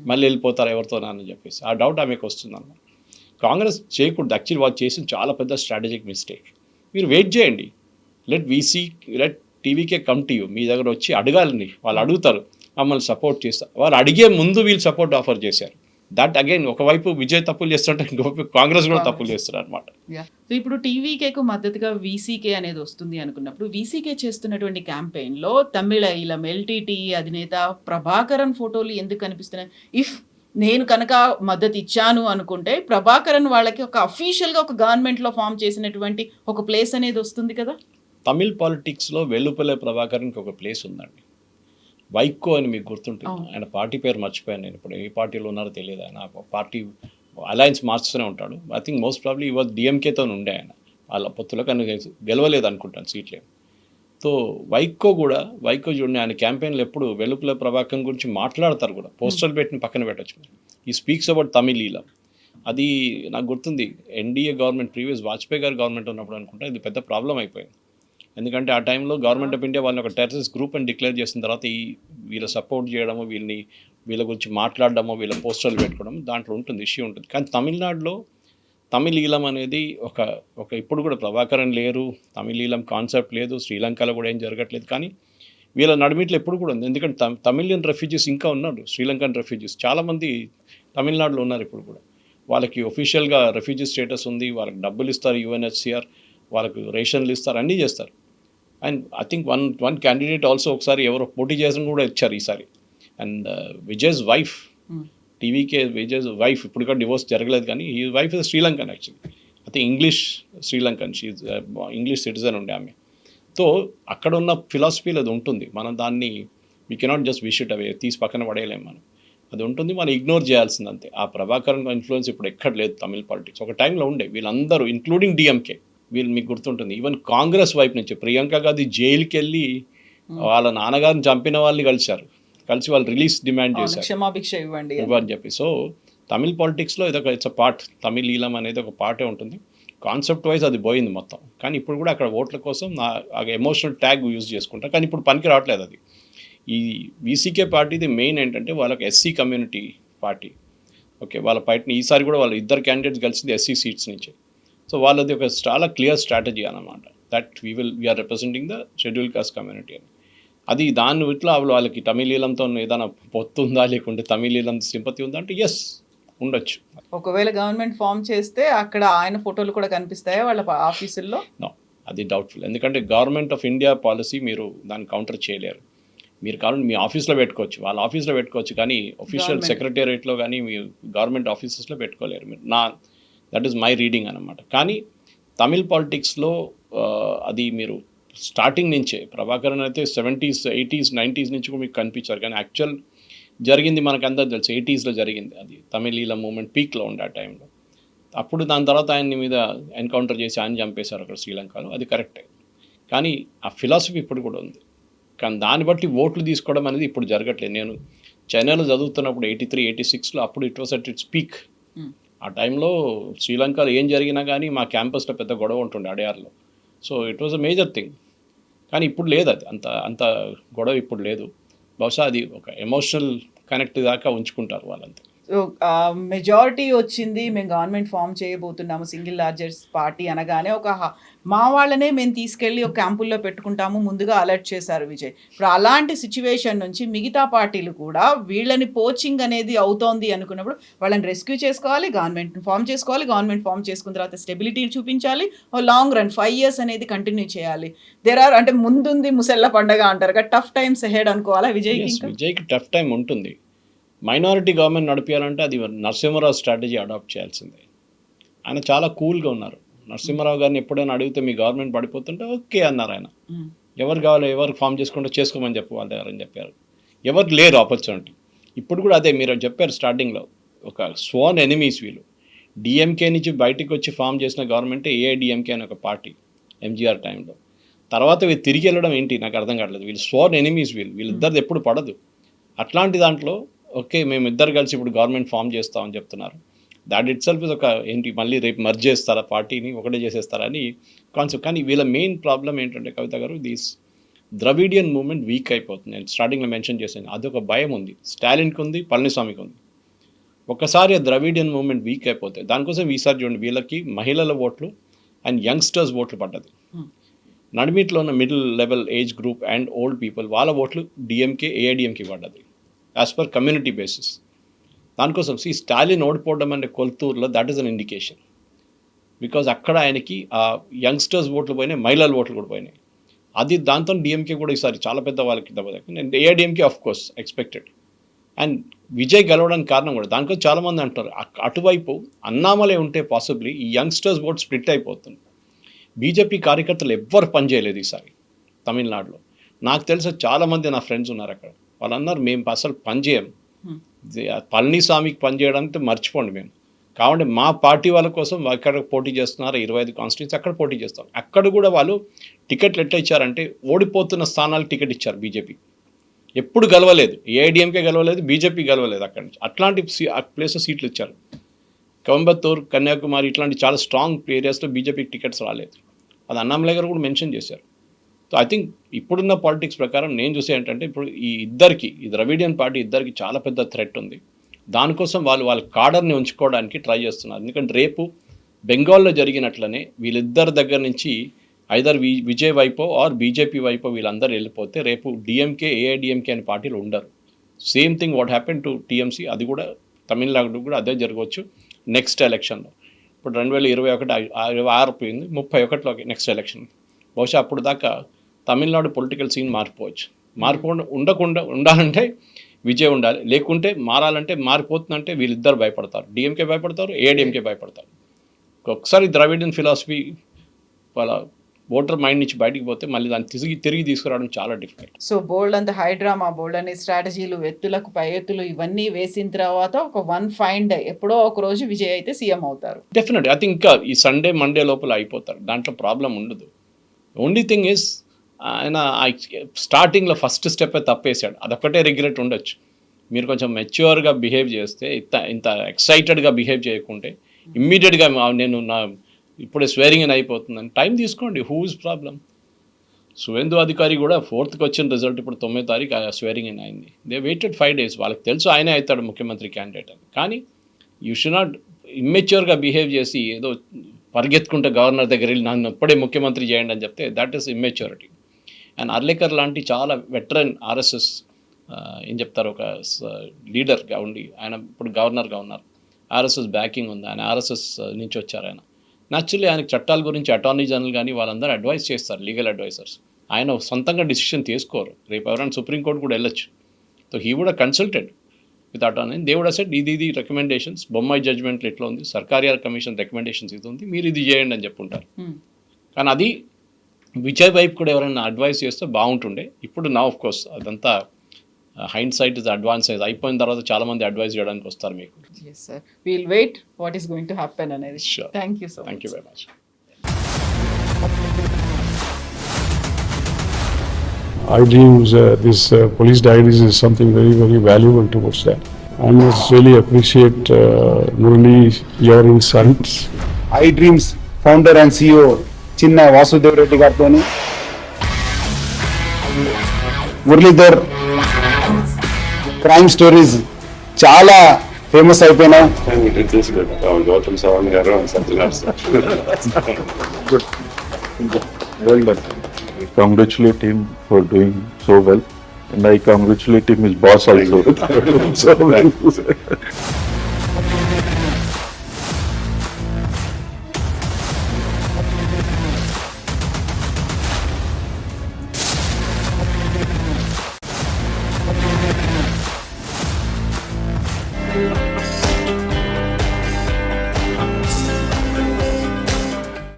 మళ్ళీ వెళ్ళిపోతారా ఎవరితోనా అని చెప్పేసి ఆ డౌట్ ఆమెకు వస్తుంది అన్నమాట. కాంగ్రెస్ చేయకూడదు, యాక్చువల్లీ వాళ్ళు చేసిన చాలా పెద్ద స్ట్రాటజిక్ మిస్టేక్. మీరు వెయిట్ చేయండి, let TVK come to you, మీ దగ్గర వచ్చి అడగాలని. వాళ్ళు అడుగుతారు, మమ్మల్ని సపోర్ట్ చేస్తారు. వాళ్ళు అడిగే ముందు వీళ్ళు సపోర్ట్ ఆఫర్ చేశారు. దట్ అగైన్ ఒకవైపు విజయ్ తప్పులు చేస్తుంటే ఇంకోవైపు కాంగ్రెస్ కూడా తప్పులు చేస్తారు అనమాట. సో ఇప్పుడు టీవీకేకు మద్దతుగా వీసీకే అనేది వస్తుంది అనుకున్నప్పుడు, వీసీకే చేస్తున్నటువంటి క్యాంపెయిన్లో తమిళ ఇలా ఎల్టీటీ అధినేత ప్రభాకరన్ ఫోటోలు ఎందుకు కనిపిస్తున్నాయి? ఇఫ్ నేను కనుక మద్దతు ఇచ్చాను అనుకుంటే ప్రభాకరన్ వాళ్ళకి ఒక అఫీషియల్గా ఒక గవర్నమెంట్లో ఫామ్ చేసినటువంటి ఒక ప్లేస్ అనేది వస్తుంది కదా. తమిళ్ పాలిటిక్స్లో వెల్లుపల్లె ప్రభాకరన్కి ఒక ప్లేస్ ఉందండి. వైకో అని మీకు గుర్తుంటుంది, ఆయన పార్టీ పేరు మర్చిపోయాను నేను, ఇప్పుడు ఏ పార్టీలో ఉన్నారో తెలియదు. ఆయన పార్టీ అలయన్స్ మార్చుతూనే ఉంటాడు. ఐ థింక్ మోస్ట్ ప్రాబ్లీ ఇవాళ డిఎంకేతో ఉండే ఆయన, వాళ్ళ పొత్తులో కానీ గెలవలేదు అనుకుంటాను సీట్లే. సో వైకో చూడండి, ఆయన క్యాంపెయిన్లు ఎప్పుడు వెల్లుపల్లె ప్రభాకరన్ గురించి మాట్లాడతారు కూడా, పోస్టర్లు పెట్టిన పక్కన పెట్టచ్చు. ఈ స్పీక్స్ అబౌట్ తమిళీల అది నాకు గుర్తుంది ఎన్డీఏ గవర్నమెంట్ ప్రీవియస్ వాజ్పేయి గారు గవర్నమెంట్ ఉన్నప్పుడు అనుకుంటా ఇది పెద్ద ప్రాబ్లం అయిపోయింది. ఎందుకంటే ఆ టైంలో గవర్నమెంట్ ఆఫ్ ఇండియా వాళ్ళని ఒక టెర్రరిస్ట్ గ్రూప్ అని డిక్లేర్ చేసిన తర్వాత వీళ్ళ సపోర్ట్ చేయడము, వీళ్ళ గురించి మాట్లాడడము, వీళ్ళ పోస్టర్లు పెట్టుకోవడం దాంట్లో ఉంటుంది, ఇష్యూ ఉంటుంది. కానీ తమిళనాడులో తమిళ్ ఈలం అనేది ఒక ఇప్పుడు కూడా ప్రభాకరన్ లేరు, తమిళ్ ఈలం కాన్సెప్ట్ లేదు, శ్రీలంకలో కూడా ఏం జరగట్లేదు. కానీ వీళ్ళ నడిమిట్లో ఎప్పుడు కూడా ఉంది. ఎందుకంటే తమిళియన్ రెఫ్యూజీస్ ఇంకా ఉన్నారు, శ్రీలంకన్ రెఫ్యూజీస్ చాలామంది తమిళనాడులో ఉన్నారు ఇప్పుడు కూడా. వాళ్ళకి ఒఫీషియల్గా రెఫ్యూజీ స్టేటస్ ఉంది, వాళ్ళకి డబ్బులు ఇస్తారు యుఎన్హెచ్సిఆర్, వాళ్ళకు రేషన్లు ఇస్తారు, అన్నీ చేస్తారు. And I think one candidate also ఒకసారి ఎవరో పోటీ చేసిన కూడా ఇచ్చారు ఈసారి. And Vijay's wife, TVK Vijay's wife ఇప్పుడు కూడా డివోర్స్ జరగలేదు, కానీ ఈ wife is Sri Lankan actually. I think English Sri Lankan, she English citizen ఉండే ఆమె. సో అక్కడ ఉన్న ఫిలాసఫీలో అది ఉంటుంది. మనం దాన్ని we cannot just wish it away, తీసి పక్కన పడేయలేము మనం. అది ఉంటుంది, మనం ఇగ్నోర్ చేయాల్సింది అంతే. ఆ ప్రభాకరన్ ఇన్ఫ్లుయెన్స్ ఇప్పుడు ఎక్కడ లేదు తమిళ పాలిటిక్స్. ఒక టైంలో ఉండే వీళ్ళందరూ ఇంక్లూడింగ్ డిఎంకే, వీళ్ళు మీకు గుర్తుంటుంది ఈవెన్ కాంగ్రెస్ వైపు నుంచి ప్రియాంక గాంధీ జైలుకి వెళ్ళి వాళ్ళ నాన్నగారిని చంపిన వాళ్ళని కలిసి వాళ్ళు రిలీజ్ డిమాండ్ చేశారు, క్షమాభిక్ష ఇవ్వండి అని చెప్పి. సో తమిళ్ పాలిటిక్స్లో ఇట్స్ అ పార్ట్, తమిళ్ ఈలం అనేది ఒక పార్టే ఉంటుంది. కాన్సెప్ట్ వైజ్ అది పోయింది మొత్తం. కానీ ఇప్పుడు కూడా అక్కడ ఓట్ల కోసం ఎమోషనల్ ట్యాగ్ యూజ్ చేసుకుంటారు, కానీ ఇప్పుడు పనికి రావట్లేదు అది. ఈ వీసీకే పార్టీది మెయిన్ ఏంటంటే వాళ్ళకి ఎస్సీ కమ్యూనిటీ పార్టీ. ఓకే, వాళ్ళ పార్టీని ఈసారి కూడా వాళ్ళు ఇద్దరు క్యాండిడేట్స్ కలిసింది ఎస్సీ సీట్స్ నుంచి. సో వాళ్ళది ఒక చాలా క్లియర్ స్ట్రాటజీ అన్నమాట, that we are representing the schedule caste community అని. అది దాని ఇట్లా వాళ్ళకి తమిళీలంతో ఏదైనా పొత్తుందా, లేకుంటే తమిళీలంతో సింపతి ఉందా అంటే ఎస్ ఉండొచ్చు. ఒకవేళ గవర్నమెంట్ ఫామ్ చేస్తే అక్కడ ఆయన ఫోటోలు కూడా కనిపిస్తాయా వాళ్ళ ఆఫీసుల్లో? నో, అది డౌట్ఫుల్. ఎందుకంటే గవర్నమెంట్ ఆఫ్ ఇండియా పాలసీ మీరు దాన్ని కౌంటర్ చేయలేరు. మీరు కావాలంటే మీ ఆఫీస్లో పెట్టుకోవచ్చు, వాళ్ళ ఆఫీస్లో పెట్టుకోవచ్చు, కానీ ఒఫీషియల్ సెక్రటేరియట్లో కానీ మీ గవర్నమెంట్ ఆఫీసెస్లో పెట్టుకోలేరు మీరు. దట్ ఈస్ మై రీడింగ్ అనమాట. కానీ తమిళ్ పాలిటిక్స్లో అది మీరు స్టార్టింగ్ నుంచే ప్రభాకరన్ అయితే 70s, 80s, 90s నుంచి కూడా మీకు కనిపించారు. కానీ యాక్చువల్ జరిగింది మనకు అందరూ తెలుసు, 80sలో జరిగింది. అది తమిళ ఈల మూమెంట్ పీక్లో ఉండే ఆ టైంలో. అప్పుడు దాని తర్వాత ఆయన్ని మీద ఎన్కౌంటర్ చేసి ఆయన చంపేశారు అక్కడ శ్రీలంకలో, అది కరెక్టే. కానీ ఆ ఫిలాసఫీ ఇప్పుడు కూడా ఉంది. కానీ దాన్ని బట్టి ఓట్లు తీసుకోవడం అనేది ఇప్పుడు జరగట్లేదు. నేను చైనాలో చదువుతున్నప్పుడు 83, 86లో అప్పుడు it was at its peak. ఆ టైంలో శ్రీలంకలో ఏం జరిగినా కానీ మా క్యాంపస్లో పెద్ద గొడవ ఉంటుండే అడయార్లో. So it was a major thing. కానీ ఇప్పుడు లేదు, అది అంత గొడవ ఇప్పుడు లేదు. బహుశా అది ఒక ఎమోషనల్ కనెక్ట్ దాకా ఉంచుకుంటారు వాళ్ళంతా. సో మెజారిటీ వచ్చింది, మేము గవర్నమెంట్ ఫామ్ చేయబోతున్నాము సింగిల్ లార్జెస్ట్ పార్టీ అనగానే మా వాళ్ళనే మేము తీసుకెళ్ళి ఒక క్యాంపుల్లో పెట్టుకుంటాము ముందుగా అలర్ట్ చేశారు విజయ్. ఇప్పుడు అలాంటి సిచ్యువేషన్ నుంచి మిగతా పార్టీలు కూడా వీళ్ళని పోచింగ్ అనేది అవుతోంది అనుకున్నప్పుడు వాళ్ళని రెస్క్యూ చేసుకోవాలి, గవర్నమెంట్ ఫామ్ చేసుకోవాలి, గవర్నమెంట్ ఫామ్ చేసుకున్న తర్వాత స్టెబిలిటీ చూపించాలి, ఓ లాంగ్ రన్ 5 years అనేది కంటిన్యూ చేయాలి. అంటే ముందుంది ముసెళ్ళ పండగ అంటారు కదా, టఫ్ టైమ్స్ హెడ్ అనుకోవాలా విజయ్కి టఫ్ టైం ఉంటుంది. మైనారిటీ గవర్నమెంట్ నడిపించాలంటే అది నరసింహారావు స్ట్రాటజీ అడాప్ట్ చేయాల్సిందే. ఆయన చాలా కూల్గా ఉన్నారు. నరసింహారావు గారిని ఎప్పుడైనా అడిగితే మీ గవర్నమెంట్ పడిపోతుంటే ఓకే అన్నారు ఆయన. ఎవరు కావాలి, ఎవరు ఫామ్ చేసుకుంటే చేసుకోమని చెప్పు వాళ్ళ దగ్గర అని చెప్పారు. ఎవరు లేరు ఆపర్చునిటీ. ఇప్పుడు కూడా అదే మీరు చెప్పారు స్టార్టింగ్లో, ఒక స్వాన్ ఎనిమీస్ వీళ్ళు. డిఎంకే నుంచి బయటకు వచ్చి ఫామ్ చేసిన గవర్నమెంటే ఏఐడిఎంకే అని ఒక పార్టీ ఎంజీఆర్ టైంలో. తర్వాత వీళ్ళు తిరిగి వెళ్ళడం ఏంటి నాకు అర్థం కావట్లేదు. వీళ్ళు స్వాన్ ఎనిమీస్, వీళ్ళిద్దరిది ఎప్పుడు పడదు. అట్లాంటి దాంట్లో ఓకే మేము ఇద్దరు కలిసి ఇప్పుడు గవర్నమెంట్ ఫామ్ చేస్తామని చెప్తున్నారు. దాట్ ఇట్ సెల్ఫ్ ఇస్ ఒక ఏంటి మళ్ళీ రేపు మర్జ్ చేస్తారా పార్టీని, ఒకటే చేసేస్తారా అని కాన్సెప్ట్. కానీ వీళ్ళ మెయిన్ ప్రాబ్లం ఏంటంటే కవిత గారు, దీస్ ద్రవిడియన్ మూవ్మెంట్ వీక్ అయిపోతుంది. నేను స్టార్టింగ్లో మెన్షన్ చేశాను, అదొక భయం ఉంది, స్టాలిన్కి ఉంది, పళనిస్వామికి ఉంది. ఒక్కసారి ఆ ద్రవిడియన్ మూవ్మెంట్ వీక్ అయిపోతే దానికోసం ఈసారి చూడండి వీళ్ళకి మహిళల ఓట్లు అండ్ యంగ్స్టర్స్ ఓట్లు పడ్డది. నడిమిట్లో ఉన్న middle level age group and old people వాళ్ళ ఓట్లు డిఎంకే ఏఐడిఎంకి పడ్డది యాజ్ పర్ కమ్యూనిటీ బేసిస్. దానికోసం స్టాలిన్ ఓడిపోవడం అంటే కొల్తూరులో that is an indication. Because అక్కడ ఆయనకి ఆ యంగ్స్టర్స్ ఓట్లు పోయినాయి, మహిళల ఓట్లు కూడా పోయినాయి. అది దాంతో డిఎంకే కూడా ఈసారి చాలా పెద్ద వాళ్ళకి దెబ్బతింది. And AIADMK of course expected. And Vijay గెలవడానికి కారణం కూడా దానికోసం చాలామంది అంటారు అటువైపు అన్నామలై ఉంటే పాసిబ్లీ ఈ యంగ్స్టర్స్ ఓట్ స్ప్లిట్ అయిపోతుంది. బీజేపీ కార్యకర్తలు ఎవ్వరు పనిచేయలేదు ఈసారి తమిళనాడులో. నాకు తెలిసి చాలామంది నా ఫ్రెండ్స్ ఉన్నారు అక్కడ, వాళ్ళన్నారు మేము అసలు పనిచేయం, పళనిస్వామికి పనిచేయడానికి మర్చిపోండి మేము, కాబట్టి మా పార్టీ వాళ్ళ కోసం అక్కడ పోటీ చేస్తున్నారు, 25 కాన్స్టిట్యూన్సీ అక్కడ పోటీ చేస్తాం. అక్కడ కూడా వాళ్ళు టికెట్లు ఎట్లా ఇచ్చారంటే ఓడిపోతున్న స్థానాలకు టికెట్ ఇచ్చారు. బీజేపీ ఎప్పుడు గెలవలేదు, ఏఐడిఎంకే గెలవలేదు, బీజేపీ గెలవలేదు అక్కడి నుంచి. అట్లాంటి ప్లేసెస్ సీట్లు ఇచ్చారు. కోయంబత్తూర్, కన్యాకుమారి ఇట్లాంటి చాలా స్ట్రాంగ్ ఏరియాస్లో బీజేపీకి టికెట్స్ రాలేదు. అది అన్నామలై గారు కూడా మెన్షన్ చేశారు. సో ఐ థింక్ ఇప్పుడున్న పాలిటిక్స్ ప్రకారం నేను చూసే ఏంటంటే ఇప్పుడు ఈ ద్రవిడియన్ పార్టీ ఇద్దరికి చాలా పెద్ద థ్రెట్ ఉంది. దానికోసం వాళ్ళ కాడర్ని ఉంచుకోవడానికి ట్రై చేస్తున్నారు. ఎందుకంటే రేపు బెంగాల్లో జరిగినట్లనే వీళ్ళిద్దరి దగ్గర నుంచి ఐదర్ విజయ్ వైపో ఆర్ బీజేపీ వైపో వీళ్ళందరూ వెళ్ళిపోతే రేపు డిఎంకే, ఏఐడిఎంకే అనే పార్టీలు ఉండరు. Same thing what happen to TMC, అది కూడా తమిళనాడు కూడా అదే జరగవచ్చు నెక్స్ట్ ఎలక్షన్లో. ఇప్పుడు 2021 పోయింది, 31లోకి నెక్స్ట్ ఎలక్షన్. బహుశా అప్పుడు దాకా తమిళనాడు పొలిటికల్ సీన్ మారిపోవచ్చు. ఉండాలంటే విజయ్ ఉండాలి, లేకుంటే మారాలంటే మారిపోతుందంటే వీళ్ళిద్దరు భయపడతారు. డిఎంకే భయపడతారు, ఏఐడిఎంకే భయపడతారు. ఒకసారి ద్రవిడియన్ ఫిలాసఫీ వాళ్ళ ఓటర్ మైండ్ నుంచి బయటికి పోతే మళ్ళీ దాన్ని తిరిగి తీసుకురావడం చాలా డిఫికల్ట్. సో బోల్డ్ అంత హైడ్రామా, బోల్డ్ అనే స్ట్రాటజీలు, ఎత్తులకు పై ఎత్తులు ఇవన్నీ వేసిన తర్వాత ఒక వన్ ఫైన్ డే ఎప్పుడో ఒక రోజు విజయ్ అయితే సీఎం అవుతారు. డెఫినెట్లీ ఐ థింక్ ఇంకా ఈ సండే మండే లోపల అయిపోతారు, దాంట్లో ప్రాబ్లం ఉండదు. ఓన్లీ థింగ్ ఇస్ ఆయన స్టార్టింగ్లో ఫస్ట్ స్టెప్ తప్పేశాడు, అదొక్కటే రిగ్రెట్ ఉండొచ్చు. మీరు కొంచెం మెచ్యూర్గా బిహేవ్ చేస్తే, ఇంత ఎక్సైటెడ్గా బిహేవ్ చేయకుంటే ఇమ్మీడియట్గా నేను ఇప్పుడే స్వేరింగ్ ఇన్ అయిపోతుందని టైం తీసుకోండి. Who is problem? Suvendu Adhikari కూడా 4th వచ్చిన రిజల్ట్ ఇప్పుడు 9వ తారీఖు స్వేరింగ్ ఇన్ అయింది. They waited 5 days. వాళ్ళకి తెలుసు ఆయనే అవుతాడు ముఖ్యమంత్రి క్యాండిడేట్ అని. కానీ యూ షుడ్ నాట్ ఇమ్మెచ్యూర్గా బిహేవ్ చేసి ఏదో పరిగెత్తుకుంటే గవర్నర్ దగ్గర వెళ్ళి నన్ను ఎప్పుడే ముఖ్యమంత్రి చేయండి అని చెప్తే that is immaturity. And Arlekar లాంటి చాలా వెటరన్ ఆర్ఎస్ఎస్ ఏం చెప్తారు, ఒక లీడర్గా ఉండి ఆయన ఇప్పుడు గవర్నర్గా ఉన్నారు. ఆర్ఎస్ఎస్ బ్యాకింగ్ ఉంది, ఆయన ఆర్ఎస్ఎస్ నుంచి వచ్చారు. ఆయన న్యాచురల్లీ ఆయనకు చట్టాల గురించి అటార్నీ జనరల్ కానీ వాళ్ళందరూ అడ్వైస్ చేస్తారు, లీగల్ అడ్వైజర్స్. ఆయన సొంతంగా డిసిషన్ తీసుకోరు. రేపు ఎవరైనా సుప్రీంకోర్టు కూడా వెళ్ళొచ్చు. So he would consulted with attorney. They would said ఇది రికమెండేషన్స్, బొమ్మాయి జడ్జ్మెంట్లు ఎట్లా ఉంది, సర్కారియర్ కమిషన్ రికమెండేషన్స్ ఇది ఉంది, మీరు ఇది చేయండి అని చెప్పుంటారు. కానీ అది విజయ్ వైపు కూడా ఎవరైనా అడ్వైస్ చేస్తే బాగుంటుండే. ఇప్పుడు నా ఆఫ్ కోర్స్ అదంతా హైండ్ సైట్ ఇస్ అడ్వాన్స్ అయిపోయిన తర్వాత చాలా మంది అడ్వైస్ చేయడానికి వస్తారు మీకు. Yes, sir. We'll wait what is going to happen అనేది. Sure. Thank you so much. Thank you very much. iDreams, this police diaries is something very, very valuable towards that. I must really appreciate Murali, your insights. iDreams founder and CEO చిన్న వాసుదేవ్ రెడ్డి గారితో మురళీధర్ క్రైమ్ స్టోరీస్ చాలా ఫేమస్ అయిపోయినాయి. Gautam Savan garu and Satyanar sir. Good. Well done. I congratulate him for doing so well, and I congratulate him his boss also. So well.